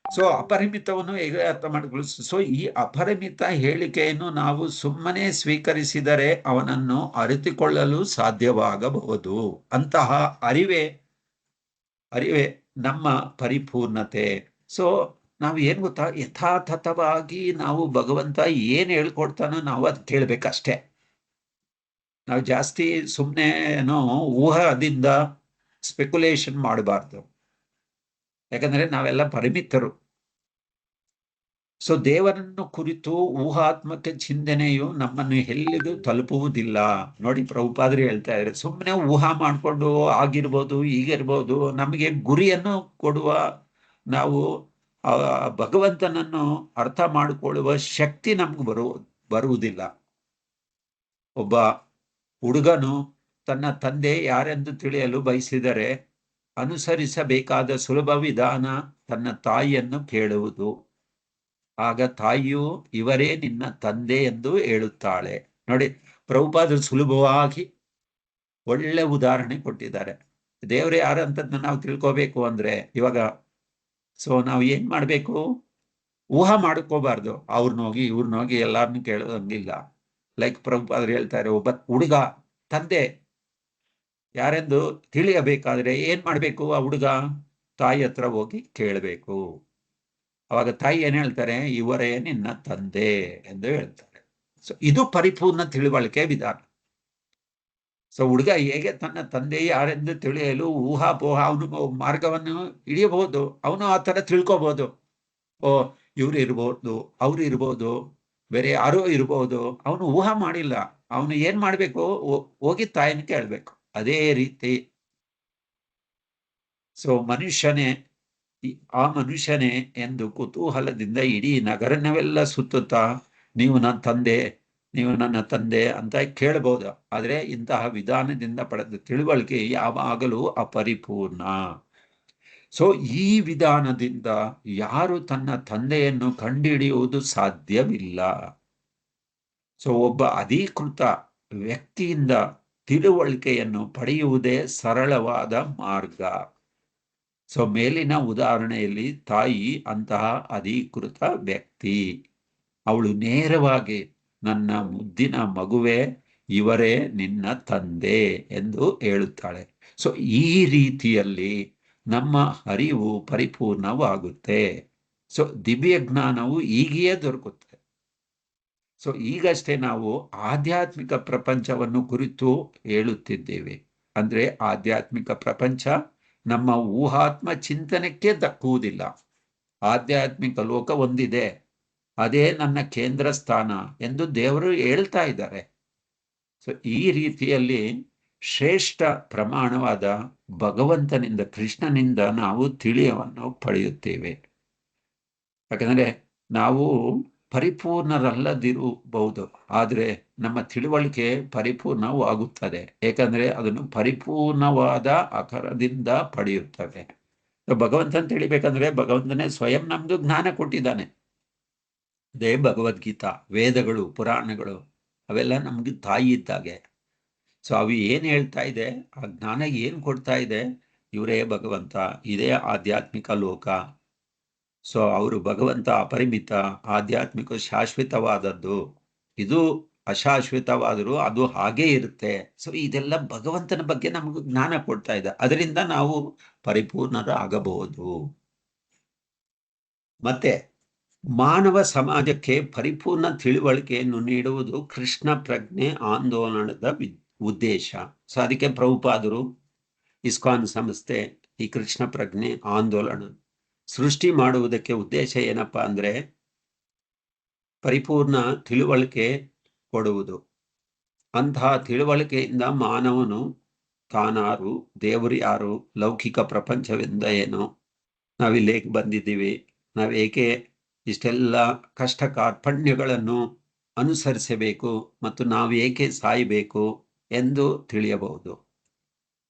ಸೊ ಅಪರಿಮಿತವನ್ನು ಹೇಗೆ ಅರ್ಥ ಮಾಡಿಕೊಳ್ಳ, ಸೊ ಈ ಅಪರಿಮಿತ ಹೇಳಿಕೆಯನ್ನು ನಾವು ಸುಮ್ಮನೆ ಸ್ವೀಕರಿಸಿದರೆ ಅವನನ್ನು ಅರಿತುಕೊಳ್ಳಲು ಸಾಧ್ಯವಾಗಬಹುದು. ಅಂತಹ ಅರಿವೇ ನಮ್ಮ ಪರಿಪೂರ್ಣತೆ. ಸೊ ನಾವು ಏನ್ ಗೊತ್ತಾ, ಯಥಾತಥವಾಗಿ ನಾವು ಭಗವಂತ ಏನ್ ಹೇಳ್ಕೊಡ್ತಾನೋ ನಾವು ಅದ್ ಕೇಳ್ಬೇಕಷ್ಟೇ. ನಾವು ಜಾಸ್ತಿ ಸುಮ್ಮನೆ ಊಹದಿಂದ ಸ್ಪೆಕ್ಯುಲೇಷನ್ ಮಾಡಬಾರ್ದು. ಯಾಕಂದ್ರೆ ನಾವೆಲ್ಲ ಪರಿಮಿತರು. ಸೊ ದೇವರನ್ನು ಕುರಿತು ಊಹಾತ್ಮಕ ಚಿಂತನೆಯು ನಮ್ಮನ್ನು ಎಲ್ಲಿಗೂ ತಲುಪುವುದಿಲ್ಲ. ನೋಡಿ, ಪ್ರಭುಪಾದರು ಹೇಳ್ತಾ ಇದ್ದಾರೆ, ಸುಮ್ಮನೆ ಊಹಾ ಮಾಡಿಕೊಂಡು ಆಗಿರ್ಬೋದು, ಈಗಿರ್ಬೋದು, ನಮಗೆ ಗುರಿಯನ್ನು ಕೊಡುವ, ನಾವು ಆ ಭಗವಂತನನ್ನು ಅರ್ಥ ಮಾಡಿಕೊಳ್ಳುವ ಶಕ್ತಿ ನಮ್ಗೆ ಬರುವುದಿಲ್ಲ. ಒಬ್ಬ ಹುಡುಗನು ತನ್ನ ತಂದೆ ಯಾರೆಂದು ತಿಳಿಯಲು ಬಯಸಿದರೆ ಅನುಸರಿಸಬೇಕಾದ ಸುಲಭ ವಿಧಾನ ತನ್ನ ತಾಯಿಯನ್ನು ಕೇಳುವುದು. ಆಗ ತಾಯಿಯು ಇವರೇ ನಿನ್ನ ತಂದೆ ಎಂದು ಹೇಳುತ್ತಾಳೆ. ನೋಡಿ, ಪ್ರಭುಪಾದರು ಸುಲಭವಾಗಿ ಒಳ್ಳೆ ಉದಾಹರಣೆ ಕೊಟ್ಟಿದ್ದಾರೆ. ದೇವರು ಯಾರಂತದ್ನ ನಾವು ತಿಳ್ಕೋಬೇಕು ಅಂದ್ರೆ ಇವಾಗ ನಾವು ಏನ್ ಮಾಡ್ಬೇಕು? ಊಹಾ ಮಾಡ್ಕೋಬಾರ್ದು. ಅವ್ರನ್ನೋಗಿ ಇವ್ರನ್ನೋಗಿ ಎಲ್ಲಾರನ್ನು ಕೇಳೋದಂಗಿಲ್ಲ. ಲೈಕ್ ಪ್ರಭುಪಾದರು ಹೇಳ್ತಾರೆ, ಒಬ್ಬ ಹುಡುಗ ತಂದೆ ಯಾರೆಂದು ತಿಳಿಯಬೇಕಾದ್ರೆ ಏನ್ ಮಾಡ್ಬೇಕು? ಆ ಹುಡುಗ ತಾಯಿ ಹತ್ರ ಹೋಗಿ ಕೇಳಬೇಕು. ಅವಾಗ ತಾಯಿ ಏನ್ ಹೇಳ್ತಾರೆ? ಇವರೇ ನಿನ್ನ ತಂದೆ ಎಂದು ಹೇಳ್ತಾರೆ. ಸೊ ಇದು ಪರಿಪೂರ್ಣ ತಿಳುವಳಿಕೆ ವಿಧಾನ. ಸೊ ಹುಡುಗ ಹೇಗೆ ತನ್ನ ತಂದೆ ಯಾರೆಂದು ತಿಳಿಯಲು ಊಹಾಪೋಹ ಅವನು ಮಾರ್ಗವನ್ನು ಹಿಡಿಯಬಹುದು. ಅವನು ಆ ತರ ತಿಳ್ಕೋಬಹುದು. ಓ, ಇವ್ರು ಇರ್ಬೋದು, ಅವ್ರು ಇರ್ಬೋದು, ಬೇರೆ ಯಾರೋ ಇರ್ಬೋದು. ಅವನು ಊಹಾ ಮಾಡಿಲ್ಲ. ಅವನು ಏನ್ ಮಾಡ್ಬೇಕು? ಹೋಗಿ ತಾಯಿನ ಕೇಳ್ಬೇಕು. ಅದೇ ರೀತಿ ಸೊ ಆ ಮನುಷ್ಯನೇ ಎಂದು ಕುತೂಹಲದಿಂದ ಇಡೀ ನಗರನವೆಲ್ಲ ಸುತ್ತುತ್ತಾ ನೀವು ನನ್ನ ತಂದೆ, ನೀವು ನನ್ನ ತಂದೆ ಅಂತ ಕೇಳಬಹುದು. ಆದ್ರೆ ಇಂತಹ ವಿಧಾನದಿಂದ ಪಡೆದ ತಿಳುವಳಿಕೆ ಯಾವಾಗಲೂ ಅಪರಿಪೂರ್ಣ. ಸೊ ಈ ವಿಧಾನದಿಂದ ಯಾರು ತನ್ನ ತಂದೆಯನ್ನು ಕಂಡುಹಿಡಿಯುವುದು ಸಾಧ್ಯವಿಲ್ಲ. ಸೊ ಒಬ್ಬ ಅಧಿಕೃತ ವ್ಯಕ್ತಿಯಿಂದ ತಿಳುವಳಿಕೆಯನ್ನು ಪಡೆಯುವುದೇ ಸರಳವಾದ ಮಾರ್ಗ. ಸೊ ಮೇಲಿನ ಉದಾಹರಣೆಯಲ್ಲಿ ತಾಯಿ ಅಂತಹ ಅಧಿಕೃತ ವ್ಯಕ್ತಿ. ಅವಳು ನೇರವಾಗಿ ನನ್ನ ಮುದ್ದಿನ ಮಗುವೆ, ಇವರೇ ನಿನ್ನ ತಂದೆ ಎಂದು ಹೇಳುತ್ತಾಳೆ. ಸೊ ಈ ರೀತಿಯಲ್ಲಿ ನಮ್ಮ ಅರಿವು ಪರಿಪೂರ್ಣವಾಗುತ್ತೆ. ಸೊ ದಿವ್ಯ ಜ್ಞಾನವು ಈಗಿಯೇ ದೊರಕುತ್ತೆ. ಸೊ ಈಗಷ್ಟೇ ನಾವು ಆಧ್ಯಾತ್ಮಿಕ ಪ್ರಪಂಚವನ್ನು ಕುರಿತು ಹೇಳುತ್ತಿದ್ದೇವೆ. ಅಂದ್ರೆ ಆಧ್ಯಾತ್ಮಿಕ ಪ್ರಪಂಚ ನಮ್ಮ ಊಹಾತ್ಮ ಚಿಂತನೆಗೆ ದಕ್ಕುವುದಿಲ್ಲ. ಆಧ್ಯಾತ್ಮಿಕ ಲೋಕ ಒಂದಿದೆ, ಅದೇ ನನ್ನ ಕೇಂದ್ರ ಸ್ಥಾನ ಎಂದು ದೇವರು ಹೇಳ್ತಾ ಇದ್ದಾರೆ. ಸೊ ಈ ರೀತಿಯಲ್ಲಿ ಶ್ರೇಷ್ಠ ಪ್ರಮಾಣವಾದ ಭಗವಂತನಿಂದ, ಕೃಷ್ಣನಿಂದ ನಾವು ತಿಳಿಯವನ್ನು ಪಡೆಯುತ್ತೇವೆ. ಯಾಕಂದ್ರೆ ನಾವು ಪರಿಪೂರ್ಣರಲ್ಲದಿರಬಹುದು, ಆದರೆ ನಮ್ಮ ತಿಳುವಳಿಕೆ ಪರಿಪೂರ್ಣವಾಗುತ್ತದೆ. ಏಕೆಂದ್ರೆ ಅದನ್ನು ಪರಿಪೂರ್ಣವಾದ ಆಕಾರದಿಂದ ಪಡೆಯುತ್ತವೆ. ಭಗವಂತನ ತಿಳಿಬೇಕಂದ್ರೆ ಭಗವಂತನೇ ಸ್ವಯಂ ನಮ್ದು ಜ್ಞಾನ ಕೊಟ್ಟಿದ್ದಾನೆ. ಅದೇ ಭಗವದ್ಗೀತಾ, ವೇದಗಳು, ಪುರಾಣಗಳು ಅವೆಲ್ಲ ನಮ್ಗೆ ತಾಯಿ ಇದ್ದಾಗೆ. ಸೊ ಅವು ಏನ್ ಹೇಳ್ತಾ ಇದೆ, ಆ ಜ್ಞಾನ ಏನ್ ಕೊಡ್ತಾ ಇದೆ? ಇವರೇ ಭಗವಂತ, ಇದೇ ಆಧ್ಯಾತ್ಮಿಕ ಲೋಕ. ಸೊ ಅವರು ಭಗವಂತ ಅಪರಿಮಿತ, ಆಧ್ಯಾತ್ಮಿಕ ಶಾಶ್ವತವಾದದ್ದು, ಇದು ಅಶಾಶ್ವತವಾದರೂ ಅದು ಹಾಗೇ ಇರುತ್ತೆ. ಸೊ ಇದೆಲ್ಲ ಭಗವಂತನ ಬಗ್ಗೆ ನಮಗೆ ಜ್ಞಾನ ಕೊಡ್ತಾ ಇದೆ. ಅದರಿಂದ ನಾವು ಪರಿಪೂರ್ಣರಾಗಬಹುದು. ಮತ್ತೆ ಮಾನವ ಸಮಾಜಕ್ಕೆ ಪರಿಪೂರ್ಣ ತಿಳುವಳಿಕೆಯನ್ನು ನೀಡುವುದು ಕೃಷ್ಣ ಪ್ರಜ್ಞೆ ಆಂದೋಲನದ ಉದ್ದೇಶ. ಸೊ ಅದಕ್ಕೆ ಪ್ರಭುಪಾದರು, ಇಸ್ಕಾನ್ ಸಂಸ್ಥೆ ಈ ಕೃಷ್ಣ ಪ್ರಜ್ಞೆ ಆಂದೋಲನ ಸೃಷ್ಟಿ ಮಾಡುವುದಕ್ಕೆ ಉದ್ದೇಶ ಏನಪ್ಪಾ ಅಂದ್ರೆ ಪರಿಪೂರ್ಣ ತಿಳುವಳಿಕೆ ಕೊಡುವುದು. ಅಂತಹ ತಿಳುವಳಿಕೆಯಿಂದ ಮಾನವನು ತಾನಾರು, ದೇವರು ಯಾರು, ಲೌಕಿಕ ಪ್ರಪಂಚವಿಂದ ಏನು, ನಾವಿಲ್ಲೇಕೆ ಬಂದಿದ್ದೀವಿ, ನಾವೇಕೆ ಇಷ್ಟೆಲ್ಲ ಕಷ್ಟ ಕಾರ್ಪಣ್ಯಗಳನ್ನು ಅನುಸರಿಸಬೇಕು ಮತ್ತು ನಾವು ಏಕೆ ಸಾಯಬೇಕು ಎಂದು ತಿಳಿಯಬಹುದು.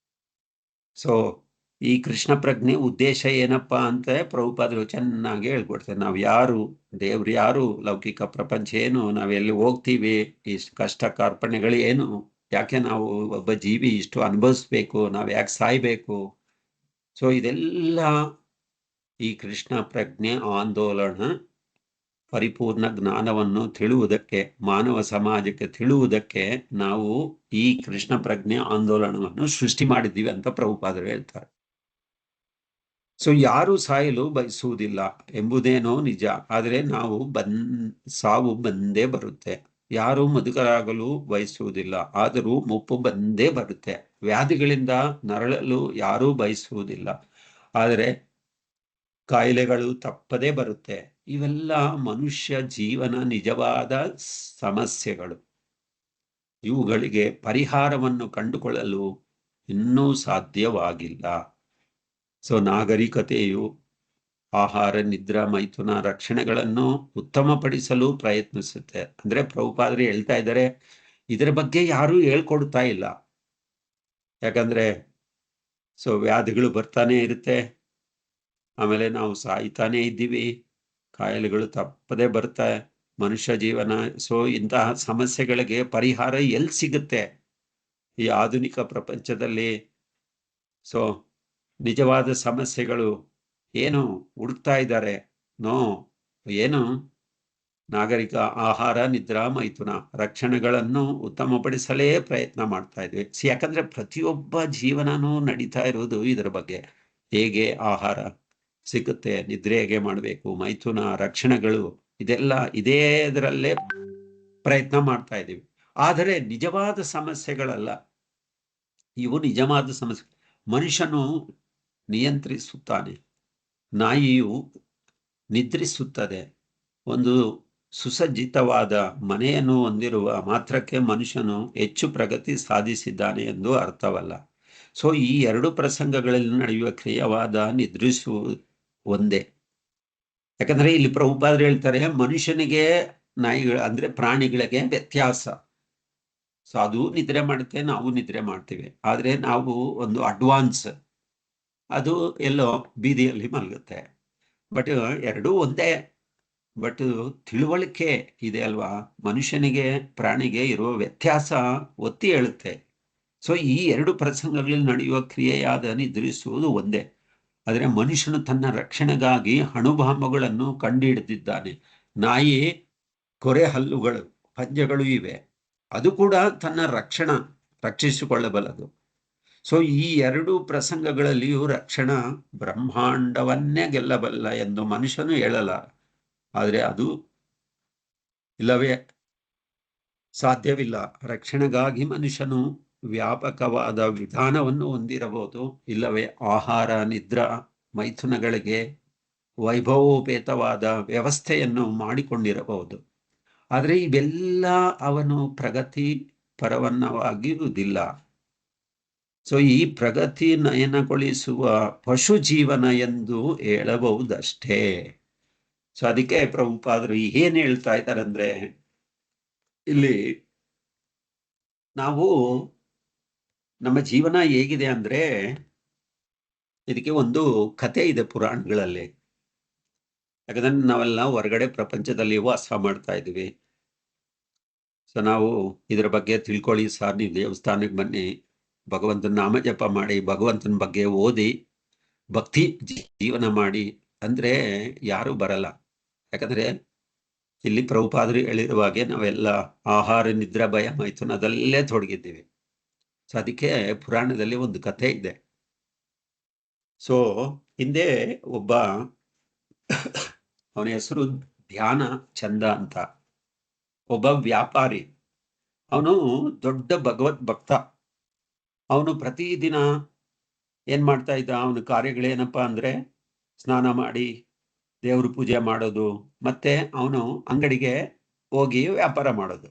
ಸೊ ಈ ಕೃಷ್ಣ ಪ್ರಜ್ಞೆ ಉದ್ದೇಶ ಏನಪ್ಪಾ ಅಂತ ಪ್ರಭುಪಾದರು ಚೆನ್ನಾಗಿ ಹೇಳ್ಕೊಡ್ತಾರೆ. ನಾವು ಯಾರು, ದೇವ್ರು ಯಾರು, ಲೌಕಿಕ ಪ್ರಪಂಚ ಏನು, ನಾವೆಲ್ಲಿ ಹೋಗ್ತೀವಿ, ಇಷ್ಟು ಕಷ್ಟ ಕಾರ್ಪಣ್ಯಗಳು ಏನು, ಯಾಕೆ ನಾವು ಒಬ್ಬ ಜೀವಿ ಇಷ್ಟು ಅನುಭವಿಸ್ಬೇಕು, ನಾವು ಯಾಕೆ ಸಾಯ್ಬೇಕು. ಸೊ ಇದೆಲ್ಲ ಈ ಕೃಷ್ಣ ಪ್ರಜ್ಞೆ ಆಂದೋಲನ ಪರಿಪೂರ್ಣ ಜ್ಞಾನವನ್ನು ತಿಳುವುದಕ್ಕೆ, ಮಾನವ ಸಮಾಜಕ್ಕೆ ತಿಳುವುದಕ್ಕೆ ನಾವು ಈ ಕೃಷ್ಣ ಪ್ರಜ್ಞೆ ಆಂದೋಲನವನ್ನು ಸೃಷ್ಟಿ ಮಾಡಿದ್ದೀವಿ ಅಂತ ಪ್ರಭುಪಾದರು ಹೇಳ್ತಾರೆ. ಸೊ ಯಾರು ಸಾಯಲು ಬಯಸುವುದಿಲ್ಲ ಎಂಬುದೇನೋ ನಿಜ, ಆದರೆ ನಾವು ಸಾವು ಬಂದೇ ಬರುತ್ತೆ. ಯಾರು ಮುದುಕರಾಗಲು ಬಯಸುವುದಿಲ್ಲ, ಆದರೂ ಮುಪ್ಪು ಬಂದೇ ಬರುತ್ತೆ. ವ್ಯಾಧಿಗಳಿಂದ ನರಳಲು ಯಾರೂ ಬಯಸುವುದಿಲ್ಲ, ಆದರೆ ಕಾಯಿಲೆಗಳು ತಪ್ಪದೇ ಬರುತ್ತೆ. ಇವೆಲ್ಲ ಮನುಷ್ಯ ಜೀವನ ನಿಜವಾದ ಸಮಸ್ಯೆಗಳು. ಇವುಗಳಿಗೆ ಪರಿಹಾರವನ್ನು ಕಂಡುಕೊಳ್ಳಲು ಇನ್ನೂ ಸಾಧ್ಯವಾಗಿಲ್ಲ. ಸೊ ನಾಗರಿಕತೆಯು ಆಹಾರ, ನಿದ್ರಾ, ಮೈಥುನ ರಕ್ಷಣೆಗಳನ್ನು ಉತ್ತಮಪಡಿಸಲು ಪ್ರಯತ್ನಿಸುತ್ತೆ. ಅಂದ್ರೆ ಪ್ರಭುಪಾದರು ಹೇಳ್ತಾ ಇದ್ದಾರೆ, ಇದರ ಬಗ್ಗೆ ಯಾರೂ ಹೇಳ್ಕೊಡ್ತಾ ಇಲ್ಲ. ಯಾಕಂದ್ರೆ ವ್ಯಾಧಿಗಳು ಬರ್ತಾನೆ ಇರುತ್ತೆ, ಆಮೇಲೆ ನಾವು ಸಾಯ್ತಾನೆ ಇದ್ದೀವಿ, ಕಾಯಿಲೆಗಳು ತಪ್ಪದೆ ಬರ್ತಾ ಮನುಷ್ಯ ಜೀವನ. ಇಂತಹ ಸಮಸ್ಯೆಗಳಿಗೆ ಪರಿಹಾರ ಎಲ್ಲಿ ಸಿಗುತ್ತೆ ಈ ಆಧುನಿಕ ಪ್ರಪಂಚದಲ್ಲಿ? ನಿಜವಾದ ಸಮಸ್ಯೆಗಳು ಏನು ಹುಡುಕ್ತಾ ಇದ್ದಾರೆ? ಏನು ನಾಗರಿಕ ಆಹಾರ, ನಿದ್ರಾ, ಮೈಥುನ ರಕ್ಷಣೆಗಳನ್ನು ಉತ್ತಮಪಡಿಸಲೇ ಪ್ರಯತ್ನ ಮಾಡ್ತಾ ಇದ್ವಿ. ಯಾಕಂದ್ರೆ ಪ್ರತಿಯೊಬ್ಬ ಜೀವನನೂ ನಡೀತಾ ಇರುವುದು ಇದರ ಬಗ್ಗೆ. ಹೇಗೆ ಆಹಾರ ಸಿಗುತ್ತೆ, ನಿದ್ರೆ ಹೇಗೆ ಮಾಡಬೇಕು, ಮೈಥುನ ರಕ್ಷಣೆಗಳು, ಇದೆಲ್ಲ ಇದರಲ್ಲೇ ಪ್ರಯತ್ನ ಮಾಡ್ತಾ ಇದ್ದೀವಿ. ಆದರೆ ನಿಜವಾದ ಸಮಸ್ಯೆಗಳಲ್ಲ ಇವು. ನಿಜವಾದ ಸಮಸ್ಯೆ ಮನುಷ್ಯನು ನಿಯಂತ್ರಿಸುತ್ತಾನೆ, ನಾಯಿಯು ನಿದ್ರಿಸುತ್ತದೆ. ಒಂದು ಸುಸಜ್ಜಿತವಾದ ಮನೆಯನ್ನು ಹೊಂದಿರುವ ಮಾತ್ರಕ್ಕೆ ಮನುಷ್ಯನು ಹೆಚ್ಚು ಪ್ರಗತಿ ಸಾಧಿಸಿದ್ದಾನೆ ಎಂದು ಅರ್ಥವಲ್ಲ. ಈ ಎರಡು ಪ್ರಸಂಗಗಳಲ್ಲಿ ನಡೆಯುವ ಕ್ರಿಯವಾದ ನಿದ್ರಿಸುವುದು ಒಂದೇ. ಯಾಕಂದ್ರೆ ಇಲ್ಲಿ ಪ್ರಭುಪಾದರು ಹೇಳ್ತಾರೆ, ಮನುಷ್ಯನಿಗೆ ನಾಯಿಗಳು ಅಂದ್ರೆ ಪ್ರಾಣಿಗಳಿಗೆ ವ್ಯತ್ಯಾಸ. ಅದು ನಿದ್ರೆ ಮಾಡುತ್ತೆ, ನಾವು ನಿದ್ರೆ ಮಾಡ್ತೀವಿ. ಆದ್ರೆ ನಾವು ಒಂದು ಅಡ್ವಾನ್ಸ್, ಅದು ಎಲ್ಲೋ ಬೀದಿಯಲ್ಲಿ ಮಲಗುತ್ತೆ. ಬಟ್ ಎರಡೂ ಒಂದೇ. ಬಟ್ ತಿಳುವಳಿಕೆ ಇದೆ ಅಲ್ವಾ, ಮನುಷ್ಯನಿಗೆ ಪ್ರಾಣಿಗೆ ಇರುವ ವ್ಯತ್ಯಾಸ ಒತ್ತಿ ಹೇಳುತ್ತೆ. ಈ ಎರಡು ಪ್ರಸಂಗಗಳಲ್ಲಿ ನಡೆಯುವ ಕ್ರಿಯೆಯಾದ ನಿದ್ರಿಸುವುದು ಒಂದೇ. ಆದರೆ ಮನುಷ್ಯನು ತನ್ನ ರಕ್ಷಣೆಗಾಗಿ ಅಣುಬಾಂಬುಗಳನ್ನು ಕಂಡುಹಿಡಿದಿದ್ದಾನೆ. ನಾಯಿ ಕೊರೆ ಹಲ್ಲುಗಳು, ಪಂಜಗಳು ಇವೆ, ಅದು ಕೂಡ ತನ್ನ ರಕ್ಷಿಸಿಕೊಳ್ಳಬಲ್ಲದು. ಈ ಎರಡು ಪ್ರಸಂಗಗಳಲ್ಲಿಯೂ ರಕ್ಷಣಾ ಬ್ರಹ್ಮಾಂಡವನ್ನೇ ಗೆಲ್ಲಬಲ್ಲ ಎಂದು ಮನುಷ್ಯನು ಹೇಳಲ್ಲ. ಆದರೆ ಅದು ಇಲ್ಲವೇ ಸಾಧ್ಯವಿಲ್ಲ. ರಕ್ಷಣೆಗಾಗಿ ಮನುಷ್ಯನು ವ್ಯಾಪಕವಾದ ವಿಧಾನವನ್ನು ಹೊಂದಿರಬಹುದು, ಇಲ್ಲವೇ ಆಹಾರ, ನಿದ್ರಾ, ಮೈಥುನಗಳಿಗೆ ವೈಭವೋಪೇತವಾದ ವ್ಯವಸ್ಥೆಯನ್ನು ಮಾಡಿಕೊಂಡಿರಬಹುದು. ಆದರೆ ಇವೆಲ್ಲ ಅವನು ಪ್ರಗತಿ ಪರವನ್ನವಾಗಿರುವುದಿಲ್ಲ. ಈ ಪ್ರಗತಿ ನಯನಗೊಳಿಸುವ ಪಶು ಜೀವನ ಎಂದು ಹೇಳಬಹುದಷ್ಟೇ. ಅದಕ್ಕೆ ಪ್ರಭುಪಾದರು ಏನ್ ಹೇಳ್ತಾ ಇದ್ದಾರೆ ಅಂದ್ರೆ, ಇಲ್ಲಿ ನಾವು ನಮ್ಮ ಜೀವನ ಹೇಗಿದೆ ಅಂದ್ರೆ, ಇದಕ್ಕೆ ಒಂದು ಕತೆ ಇದೆ ಪುರಾಣಗಳಲ್ಲಿ. ಯಾಕಂದ್ರೆ ನಾವೆಲ್ಲ ಹೊರಗಡೆ ಪ್ರಪಂಚದಲ್ಲಿ ವಾಸ ಮಾಡ್ತಾ ಇದ್ದೀವಿ. ನಾವು ಇದರ ಬಗ್ಗೆ ತಿಳ್ಕೊಳ್ಳಿ ಸರ್, ನೀವು ದೇವಸ್ಥಾನಕ್ಕೆ ಬನ್ನಿ, ಭಗವಂತನ ನಾಮ ಜಪ ಮಾಡಿ, ಭಗವಂತನ ಬಗ್ಗೆ ಓದಿ, ಭಕ್ತಿ ಜೀವನ ಮಾಡಿ ಅಂದ್ರೆ ಯಾರು ಬರಲ್ಲ. ಯಾಕಂದ್ರೆ ಇಲ್ಲಿ ಪ್ರಭುಪಾದರು ಹೇಳಿರುವ ಹಾಗೆ ನಾವೆಲ್ಲ ಆಹಾರ, ನಿದ್ರಾ, ಭಯ, ಮೈಥುನದಲ್ಲೇ ತೊಡಗಿದ್ದೀವಿ. ಅದಕ್ಕೆ ಪುರಾಣದಲ್ಲಿ ಒಂದು ಕಥೆ ಇದೆ. ಹಿಂದೆ ಒಬ್ಬ, ಅವನ ಹೆಸರು ಧ್ಯಾನ ಚಂದ ಅಂತ, ಒಬ್ಬ ವ್ಯಾಪಾರಿ. ಅವನು ದೊಡ್ಡ ಭಗವತ್ ಭಕ್ತ. ಅವನು ಪ್ರತಿದಿನ ಏನ್ ಮಾಡ್ತಾ ಇದ್ದ, ಅವನ ಕಾರ್ಯಗಳೇನಪ್ಪ ಅಂದ್ರೆ ಸ್ನಾನ ಮಾಡಿ ದೇವ್ರ ಪೂಜೆ ಮಾಡೋದು, ಮತ್ತೆ ಅವನು ಅಂಗಡಿಗೆ ಹೋಗಿ ವ್ಯಾಪಾರ ಮಾಡೋದು.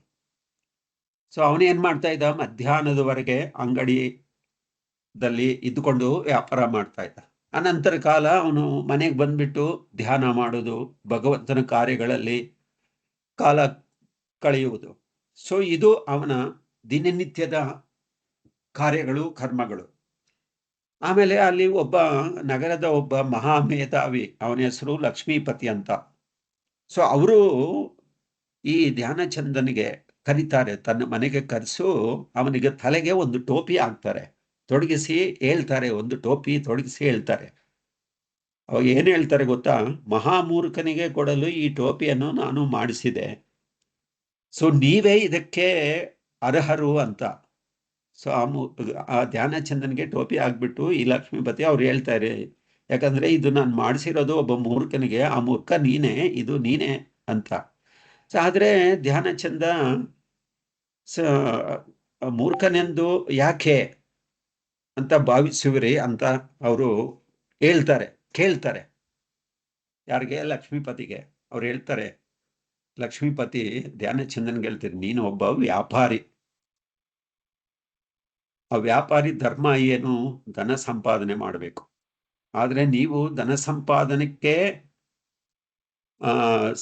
ಅವನೇನ್ ಮಾಡ್ತಾ ಇದ್ದ, ಮಧ್ಯಾಹ್ನದವರೆಗೆ ಅಂಗಡಿದಲ್ಲಿ ಇದ್ದುಕೊಂಡು ವ್ಯಾಪಾರ ಮಾಡ್ತಾ ಇದ್ದ. ಅನಂತರ ಕಾಲ ಅವನು ಮನೆಗೆ ಬಂದ್ಬಿಟ್ಟು ಧ್ಯಾನ ಮಾಡೋದು, ಭಗವಂತನ ಕಾರ್ಯಗಳಲ್ಲಿ ಕಾಲ ಕಳೆಯುವುದು. ಇದು ಅವನ ದಿನನಿತ್ಯದ ಕಾರ್ಯಗಳು, ಕರ್ಮಗಳು. ಆಮೇಲೆ ಅಲ್ಲಿ ನಗರದ ಒಬ್ಬ ಮಹಾ ಮೇಧಾವಿ, ಅವನ ಹೆಸರು ಲಕ್ಷ್ಮೀಪತಿ ಅಂತ. ಅವರು ಈ ಧ್ಯಾನಚಂದನಿಗೆ ಕರೀತಾರೆ, ತನ್ನ ಮನೆಗೆ ಕರೆಸು, ಅವನಿಗೆ ತಲೆಗೆ ಒಂದು ಟೋಪಿ ಹಾಕ್ತಾರೆ, ತೊಡಗಿಸಿ ಹೇಳ್ತಾರೆ, ಒಂದು ಟೋಪಿ ತೊಡಗಿಸಿ ಹೇಳ್ತಾರೆ. ಅವಾಗ ಏನ್ ಹೇಳ್ತಾರೆ ಗೊತ್ತಾ, ಮಹಾಮೂರ್ಖನಿಗೆ ಕೊಡಲು ಈ ಟೋಪಿಯನ್ನು ನಾನು ಮಾಡಿಸಿದೆ, ನೀವೇ ಇದಕ್ಕೆ ಅರ್ಹರು ಅಂತ. ಆ ಧ್ಯಾನಚಂದನ್ಗೆ ಟೋಪಿ ಆಗ್ಬಿಟ್ಟು ಈ ಲಕ್ಷ್ಮೀಪತಿ ಅವ್ರು ಹೇಳ್ತಾರೆ, ಯಾಕಂದ್ರೆ ಇದು ನಾನು ಮಾಡಿಸಿರೋದು ಒಬ್ಬ ಮೂರ್ಖನಿಗೆ, ಆ ಮೂರ್ಖ ನೀನೇ, ಇದು ನೀನೇ ಅಂತ. ಆದ್ರೆ ಧ್ಯಾನಚಂದ ಮೂರ್ಖನೆಂದು ಯಾಕೆ ಅಂತ ಭಾವಿಸುವಿರಿ ಅಂತ ಅವರು ಕೇಳ್ತಾರೆ. ಯಾರಿಗೆ? ಲಕ್ಷ್ಮೀಪತಿಗೆ. ಅವ್ರು ಹೇಳ್ತಾರೆ, ಲಕ್ಷ್ಮೀಪತಿ ಧ್ಯಾನಚಂದನ್ಗೆ ಹೇಳ್ತಾರೆ, ನೀನು ಒಬ್ಬ ವ್ಯಾಪಾರಿ. ಆ ವ್ಯಾಪಾರಿ ಧರ್ಮ ಏನು? ಧನ ಸಂಪಾದನೆ ಮಾಡಬೇಕು. ಆದ್ರೆ ನೀವು ಧನ ಸಂಪಾದನೆಗೆ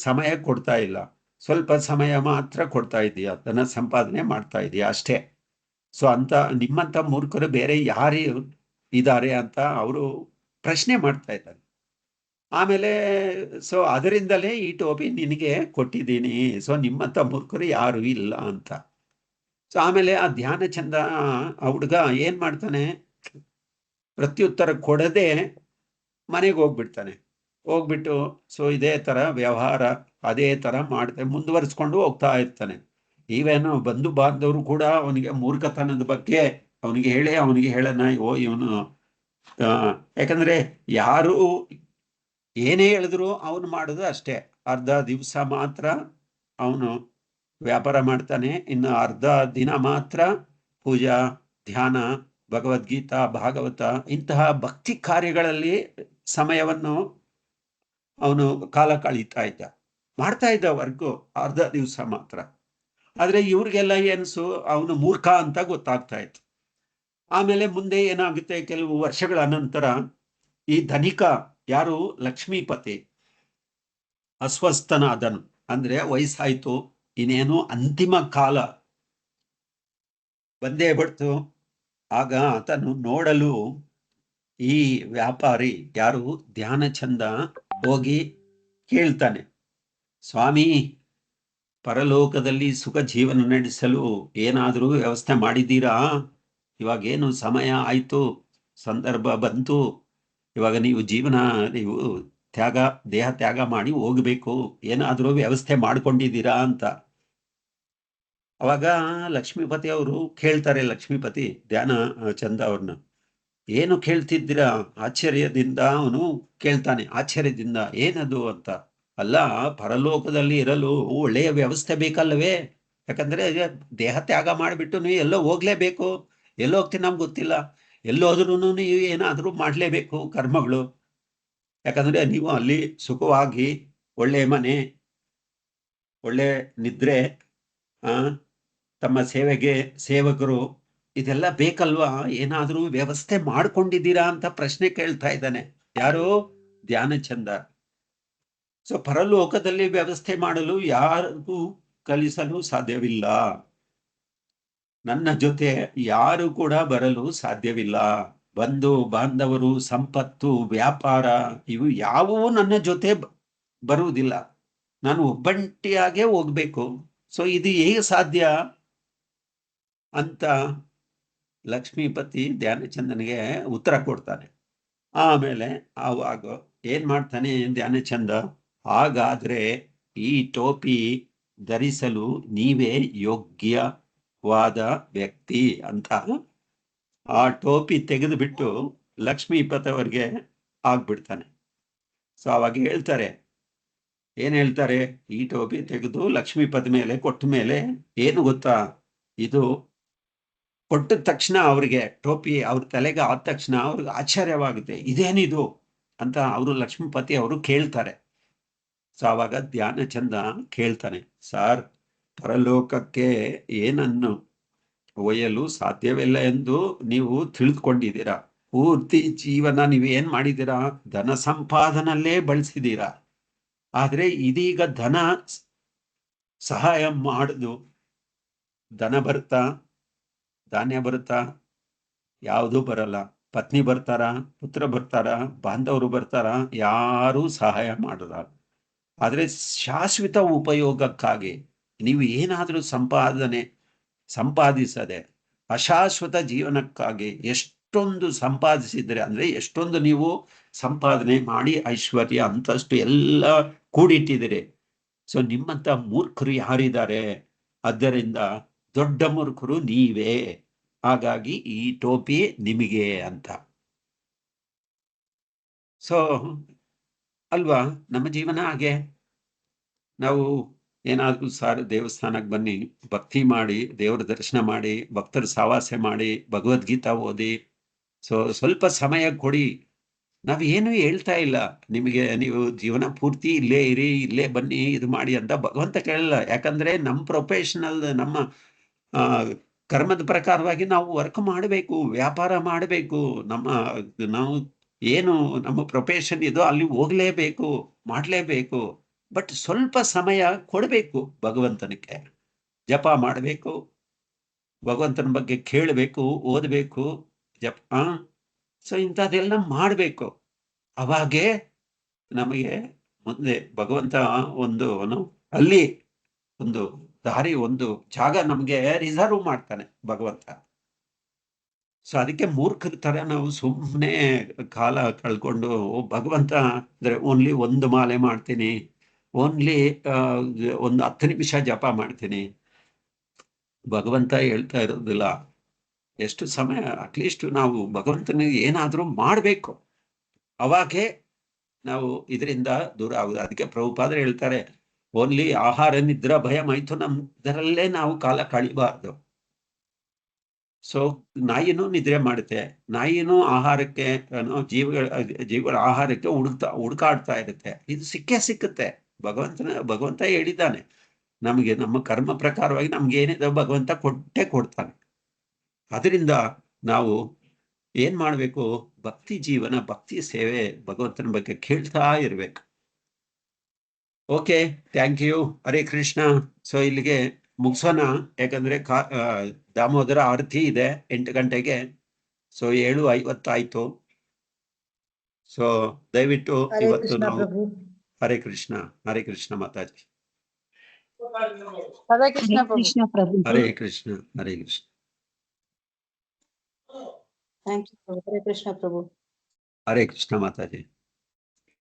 ಸಮಯ ಕೊಡ್ತಾ ಇಲ್ಲ. ಸ್ವಲ್ಪ ಸಮಯ ಮಾತ್ರ ಕೊಡ್ತಾ ಇದೀಯ, ಧನ ಸಂಪಾದನೆ ಮಾಡ್ತಾ ಇದೀಯ ಅಷ್ಟೇ. ಸೊ ಅಂತ ನಿಮ್ಮಂತ ಮೂರ್ಖರು ಬೇರೆ ಯಾರು ಇದ್ದಾರೆ ಅಂತ ಅವರು ಪ್ರಶ್ನೆ ಮಾಡ್ತಾ ಇದ್ದಾರೆ. ಆಮೇಲೆ ಸೊ ಅದರಿಂದಲೇ ಈ ಟೋಪಿ ನಿನಗೆ ಕೊಟ್ಟಿದ್ದೀನಿ, ಸೊ ನಿಮ್ಮಂತ ಮೂರ್ಖರು ಯಾರು ಇಲ್ಲ ಅಂತ. ಸೊ ಆಮೇಲೆ ಆ ಧ್ಯಾನ ಚಂದ ಆ ಹುಡುಗ ಏನ್ ಮಾಡ್ತಾನೆ, ಪ್ರತ್ಯುತ್ತರ ಕೊಡದೆ ಮನೆಗೆ ಹೋಗ್ಬಿಡ್ತಾನೆ. ಹೋಗ್ಬಿಟ್ಟು ಸೊ ಇದೇ ತರ ವ್ಯವಹಾರ ಅದೇ ತರ ಮಾಡ್ತಾನೆ, ಮುಂದುವರಿಸ್ಕೊಂಡು ಹೋಗ್ತಾ ಇರ್ತಾನೆ. ಇವೇನು ಬಂಧು ಬಾಂಧವರು ಕೂಡ ಅವನಿಗೆ ಮೂರ್ಖತನದ ಬಗ್ಗೆ ಅವನಿಗೆ ಹೇಳೋಣ, ಓ ಇವನು ಯಾಕಂದ್ರೆ ಯಾರು ಏನೇ ಹೇಳಿದ್ರು ಅವನು ಮಾಡೋದು ಅಷ್ಟೇ. ಅರ್ಧ ದಿವಸ ಮಾತ್ರ ಅವನು ವ್ಯಾಪಾರ ಮಾಡ್ತಾನೆ, ಇನ್ನು ಅರ್ಧ ದಿನ ಮಾತ್ರ ಪೂಜಾ, ಧ್ಯಾನ, ಭಗವದ್ಗೀತಾ, ಭಾಗವತ ಇಂತಹ ಭಕ್ತಿ ಕಾರ್ಯಗಳಲ್ಲಿ ಸಮಯವನ್ನು ಅವನು ಕಾಲ ಕಳೀತಾ ಇದ್ದ, ಮಾಡ್ತಾ ಇದ್ದ ವರ್ಗು ಅರ್ಧ ದಿವಸ ಮಾತ್ರ. ಆದ್ರೆ ಇವ್ರಿಗೆಲ್ಲ ಏನ್ಸು ಅವನು ಮೂರ್ಖ ಅಂತ ಗೊತ್ತಾಗ್ತಾ ಇತ್ತು. ಆಮೇಲೆ ಮುಂದೆ ಏನಾಗುತ್ತೆ, ಕೆಲವು ವರ್ಷಗಳ ನಂತರ ಈ ಧನಿಕ ಯಾರು ಲಕ್ಷ್ಮೀಪತಿ ಅಸ್ವಸ್ಥನಾದನು, ಅಂದ್ರೆ ವಯಸ್ಸಾಯ್ತು, ಇನ್ನೇನು ಅಂತಿಮ ಕಾಲ ಬಂದೇ ಬಿಡ್ತು. ಆಗ ಆತನು ನೋಡಲು ಈ ವ್ಯಾಪಾರಿ ಯಾರು ಧ್ಯಾನಚಂದ ಹೋಗಿ ಕೇಳ್ತಾನೆ, ಸ್ವಾಮಿ, ಪರಲೋಕದಲ್ಲಿ ಸುಖ ಜೀವನ ನಡೆಸಲು ಏನಾದರೂ ವ್ಯವಸ್ಥೆ ಮಾಡಿದ್ದೀರಾ? ಇವಾಗೇನು ಸಮಯ ಆಯ್ತು, ಸಂದರ್ಭ ಬಂತು, ಇವಾಗ ನೀವು ದೇಹ ತ್ಯಾಗ ಮಾಡಿ ಹೋಗ್ಬೇಕು, ಏನಾದರೂ ವ್ಯವಸ್ಥೆ ಮಾಡ್ಕೊಂಡಿದ್ದೀರಾ ಅಂತ. ಅವಾಗ ಲಕ್ಷ್ಮೀಪತಿ ಅವರು ಕೇಳ್ತಾರೆ, ಲಕ್ಷ್ಮೀಪತಿ ಧ್ಯಾನ ಚಂದ ಅವ್ರನ್ನ, ಏನು ಕೇಳ್ತಿದ್ದೀರಾ? ಆಶ್ಚರ್ಯದಿಂದ ಅವನು ಕೇಳ್ತಾನೆ, ಆಶ್ಚರ್ಯದಿಂದ, ಏನದು ಅಂತ. ಅಲ್ಲ, ಪರಲೋಕದಲ್ಲಿ ಇರಲು ಒಳ್ಳೆಯ ವ್ಯವಸ್ಥೆ ಬೇಕಲ್ವೇ? ಯಾಕಂದ್ರೆ ದೇಹ ತ್ಯಾಗ ಮಾಡಿಬಿಟ್ಟು ನೀವು ಎಲ್ಲೋ ಹೋಗ್ಲೇಬೇಕು, ಎಲ್ಲೋ ಹೋಗ್ತೀನಿ ನಮ್ಗೆ ಗೊತ್ತಿಲ್ಲ, ಎಲ್ಲೋದ್ರೂ ನೀವು ಏನಾದರೂ ಮಾಡಲೇಬೇಕು ಕರ್ಮಗಳು. ಯಾಕಂದ್ರೆ ನೀವು ಅಲ್ಲಿ ಸುಖವಾಗಿ ಒಳ್ಳೆ ಮನೆ, ಒಳ್ಳೆ ನಿದ್ರೆ, ತಮ್ಮ ಸೇವೆಗೆ ಸೇವಕರು, ಇದೆಲ್ಲ ಬೇಕಲ್ವಾ? ಏನಾದರೂ ವ್ಯವಸ್ಥೆ ಮಾಡ್ಕೊಂಡಿದ್ದೀರಾ ಅಂತ ಪ್ರಶ್ನೆ ಕೇಳ್ತಾ ಇದ್ದಾನೆ ಯಾರು? ಧ್ಯಾನಚಂದ. ಸೊ ಪರಲೋಕದಲ್ಲಿ ವ್ಯವಸ್ಥೆ ಮಾಡಲು ಯಾರಿಗೂ ಕಲಿಸಲು ಸಾಧ್ಯವಿಲ್ಲ, ನನ್ನ ಜೊತೆ ಯಾರು ಕೂಡ ಬರಲು ಸಾಧ್ಯವಿಲ್ಲ. ಬಂಧು ಬಾಂಧವರು, ಸಂಪತ್ತು, ವ್ಯಾಪಾರ ಇವು ಯಾವುವು ನನ್ನ ಜೊತೆ ಬರುವುದಿಲ್ಲ, ನಾನು ಒಬ್ಬಂಟಿಯಾಗೇ ಹೋಗ್ಬೇಕು. ಸೊ ಇದು ಹೇಗೆ ಸಾಧ್ಯ ಅಂತ ಲಕ್ಷ್ಮೀಪತಿ ಧ್ಯಾನಚಂದನಿಗೆ ಉತ್ತರ ಕೊಡ್ತಾನೆ. ಆಮೇಲೆ ಆವಾಗ ಏನ್ ಮಾಡ್ತಾನೆ ಧ್ಯಾನಚಂದ, ಹಾಗಾದ್ರೆ ಈ ಟೋಪಿ ಧರಿಸಲು ನೀವೇ ಯೋಗ್ಯವಾದ ವ್ಯಕ್ತಿ ಅಂತ ಆ ಟೋಪಿ ತೆಗೆದು ಬಿಟ್ಟು ಲಕ್ಷ್ಮೀಪತಿ ಆಗ್ಬಿಡ್ತಾನೆ. ಸೊ ಅವಾಗ ಏನ್ ಹೇಳ್ತಾರೆ, ಈ ಟೋಪಿ ತೆಗೆದು ಲಕ್ಷ್ಮೀಪತಿ ಮೇಲೆ ಕೊಟ್ಟ ಮೇಲೆ ಏನು ಗೊತ್ತಾ, ಇದು ಕೊಟ್ಟ ತಕ್ಷಣ ಅವ್ರಿಗೆ ಟೋಪಿ ಅವ್ರ ತಲೆಗೆ ಆದ ತಕ್ಷಣ ಅವ್ರಿಗೆ ಆಶ್ಚರ್ಯವಾಗುತ್ತೆ, ಇದೇನಿದು ಅಂತ ಅವರು ಲಕ್ಷ್ಮೀಪತಿ ಅವರು ಕೇಳ್ತಾರೆ. ಸೊ ಆವಾಗ ಧ್ಯಾನಚಂದ ಕೇಳ್ತಾನೆ, ಸಾರ್, ಪರಲೋಕಕ್ಕೆ ಏನನ್ನು ಒಯ್ಯಲು ಸಾಧ್ಯವಿಲ್ಲ ಎಂದು ನೀವು ತಿಳಿದುಕೊಂಡಿದ್ದೀರಾ. ಪೂರ್ತಿ ಜೀವನ ನೀವು ಏನ್ ಮಾಡಿದ್ದೀರಾ, ಧನ ಸಂಪಾದನಲ್ಲೇ ಬಳಸಿದ್ದೀರಾ. ಆದ್ರೆ ಇದೀಗ ಧನ ಸಹಾಯ ಮಾಡುದು, ಧನ ಬರುತ್ತಾ, ಧಾನ್ಯ ಬರುತ್ತಾ? ಯಾವುದೂ ಬರಲ್ಲ. ಪತ್ನಿ ಬರ್ತಾರ, ಪುತ್ರ ಬರ್ತಾರ, ಬಾಂಧವರು ಬರ್ತಾರ, ಯಾರೂ ಸಹಾಯ ಮಾಡಲ್ಲ. ಆದ್ರೆ ಶಾಶ್ವತ ಉಪಯೋಗಕ್ಕಾಗಿ ನೀವು ಏನಾದರೂ ಸಂಪಾದಿಸದೆ ಅಶಾಶ್ವತ ಜೀವನಕ್ಕಾಗಿ ಎಷ್ಟೊಂದು ಸಂಪಾದಿಸಿದ್ರೆ, ಅಂದ್ರೆ ಎಷ್ಟೊಂದು ನೀವು ಸಂಪಾದನೆ ಮಾಡಿ ಐಶ್ವರ್ಯ ಅಂತಷ್ಟು ಎಲ್ಲ ಕೂಡಿಟ್ಟಿದ್ದೀರಿ. ಸೊ ನಿಮ್ಮಂತ ಮೂರ್ಖರು ಯಾರಿದ್ದಾರೆ? ಆದ್ದರಿಂದ ದೊಡ್ಡ ಮೂರ್ಖರು ನೀವೇ, ಹಾಗಾಗಿ ಈ ಟೋಪಿ ನಿಮಗೆ ಅಂತ. ಸೊ ಅಲ್ವಾ ನಮ್ಮ ಜೀವನ ಹಾಗೆ. ನಾವು ಏನಾದ್ರೂ ದೇವಸ್ಥಾನಕ್ಕೆ ಬನ್ನಿ, ಭಕ್ತಿ ಮಾಡಿ, ದೇವರ ದರ್ಶನ ಮಾಡಿ, ಭಕ್ತರ ಸಹವಾಸ ಮಾಡಿ, ಭಗವದ್ಗೀತಾ ಓದಿ, ಸೊ ಸ್ವಲ್ಪ ಸಮಯ ಕೊಡಿ, ನಾವೇನು ಹೇಳ್ತಾ ಇಲ್ಲ ನಿಮಗೆ ನೀವು ಜೀವನ ಪೂರ್ತಿ ಇಲ್ಲೇ ಇರಿ, ಇಲ್ಲೇ ಬನ್ನಿ, ಇದು ಮಾಡಿ ಅಂತ ಭಗವಂತ ಕೇಳಲ್ಲ. ಯಾಕಂದ್ರೆ ನಮ್ಮ ಪ್ರೊಫೆಷನಲ್, ನಮ್ಮ ಕರ್ಮದ ಪ್ರಕಾರವಾಗಿ ನಾವು ವರ್ಕ್ ಮಾಡಬೇಕು, ವ್ಯಾಪಾರ ಮಾಡಬೇಕು. ನಾವು ಏನು ನಮ್ಮ ಪ್ರೊಫೆಷನ್ ಇದೋ ಅಲ್ಲಿ ಹೋಗ್ಲೇಬೇಕು, ಮಾಡಲೇಬೇಕು. ಬಟ್ ಸ್ವಲ್ಪ ಸಮಯ ಕೊಡಬೇಕು ಭಗವಂತನಿಗೆ. ಜಪ ಮಾಡಬೇಕು, ಭಗವಂತನ ಬಗ್ಗೆ ಕೇಳಬೇಕು, ಓದಬೇಕು, ಜಪ. ಸೊ ಇಂಥದ್ದೆಲ್ಲ ಮಾಡಬೇಕು. ಅವಾಗೇ ನಮಗೆ ಮುಂದೆ ಭಗವಂತ ಅಲ್ಲಿ ಒಂದು ದಾರಿ, ಒಂದು ಜಾಗ ನಮಗೆ ರಿಸರ್ವ್ ಮಾಡ್ತಾನೆ ಭಗವಂತ. ಸೊ ಅದಕ್ಕೆ ಮೂರ್ಖರ ತರ ನಾವು ಸುಮ್ಮನೆ ಕಾಲ ಕಳ್ಕೊಂಡು ಭಗವಂತ ಅಂದ್ರೆ ಓನ್ಲಿ ಒಂದು ಮಾಲೆ ಮಾಡ್ತೀನಿ, ಓನ್ಲಿ ಒಂದು 10 ನಿಮಿಷ ಜಪ ಮಾಡ್ತೀನಿ. ಭಗವಂತ ಹೇಳ್ತಾ ಇರೋದಿಲ್ಲ. ಎಷ್ಟು ಸಮಯ ಅಟ್ಲೀಸ್ಟ್ ನಾವು ಭಗವಂತನಿಗೆ ಏನಾದ್ರೂ ಮಾಡಬೇಕು, ಅವಾಗೇ ನಾವು ಇದರಿಂದ ದೂರ ಆಗುದು. ಅದಕ್ಕೆ ಪ್ರಭುಪಾದರು ಹೇಳ್ತಾರೆ, ಓನ್ಲಿ ಆಹಾರ ನಿದ್ರಾ ಭಯ ಮೈಥುನಂ ಇದರಲ್ಲೇ ನಾವು ಕಾಲ ಕಳಿಬಾರ್ದು. ಸೊ ನಾಯಿನೂ ನಿದ್ರೆ ಮಾಡುತ್ತೆ, ನಾಯಿನೂ ಆಹಾರಕ್ಕೆ ಜೀವಗಳ ಆಹಾರಕ್ಕೆ ಹುಡುಕಾಡ್ತಾ ಇರುತ್ತೆ. ಇದು ಸಿಕ್ಕುತ್ತೆ. ಭಗವಂತ ಹೇಳಿದ್ದಾನೆ, ನಮಗೆ ನಮ್ಮ ಕರ್ಮ ಪ್ರಕಾರವಾಗಿ ನಮ್ಗೆ ಏನಿದೆ ಭಗವಂತ ಕೊಡ್ತಾನೆ. ಅದರಿಂದ ನಾವು ಏನ್ ಮಾಡ್ಬೇಕು? ಭಕ್ತಿ ಜೀವನ, ಭಕ್ತಿ ಸೇವೆ, ಭಗವಂತನ ಬಗ್ಗೆ ಕೇಳ್ತಾ ಇರ್ಬೇಕು. Okay, thank you. Hare Krishna. So ಇಲ್ಲಿಗೆ ಮುಗಿಸೋಣ, ಯಾಕಂದ್ರೆ ದಾಮೋದರ ಆರತಿ ಇದೆ 8 ಗಂಟೆಗೆ. ಸೊ 7:50 ಆಯ್ತು. ಸೊ ದಯವಿಟ್ಟು ಇವತ್ತು ನಾವು ಹರೇ ಕೃಷ್ಣ, ಹರೇ ಕೃಷ್ಣ ಮಾತಾಜಿ. ಹರೇ ಕೃಷ್ಣ ಪ್ರಭು. ಹರೇ ಕೃಷ್ಣ, ಹರೇ ಕೃಷ್ಣ. Thank you. ಹರೇ ಕೃಷ್ಣ ಪ್ರಭು. ಹರೇ ಕೃಷ್ಣ ಮಾತಾಜಿ.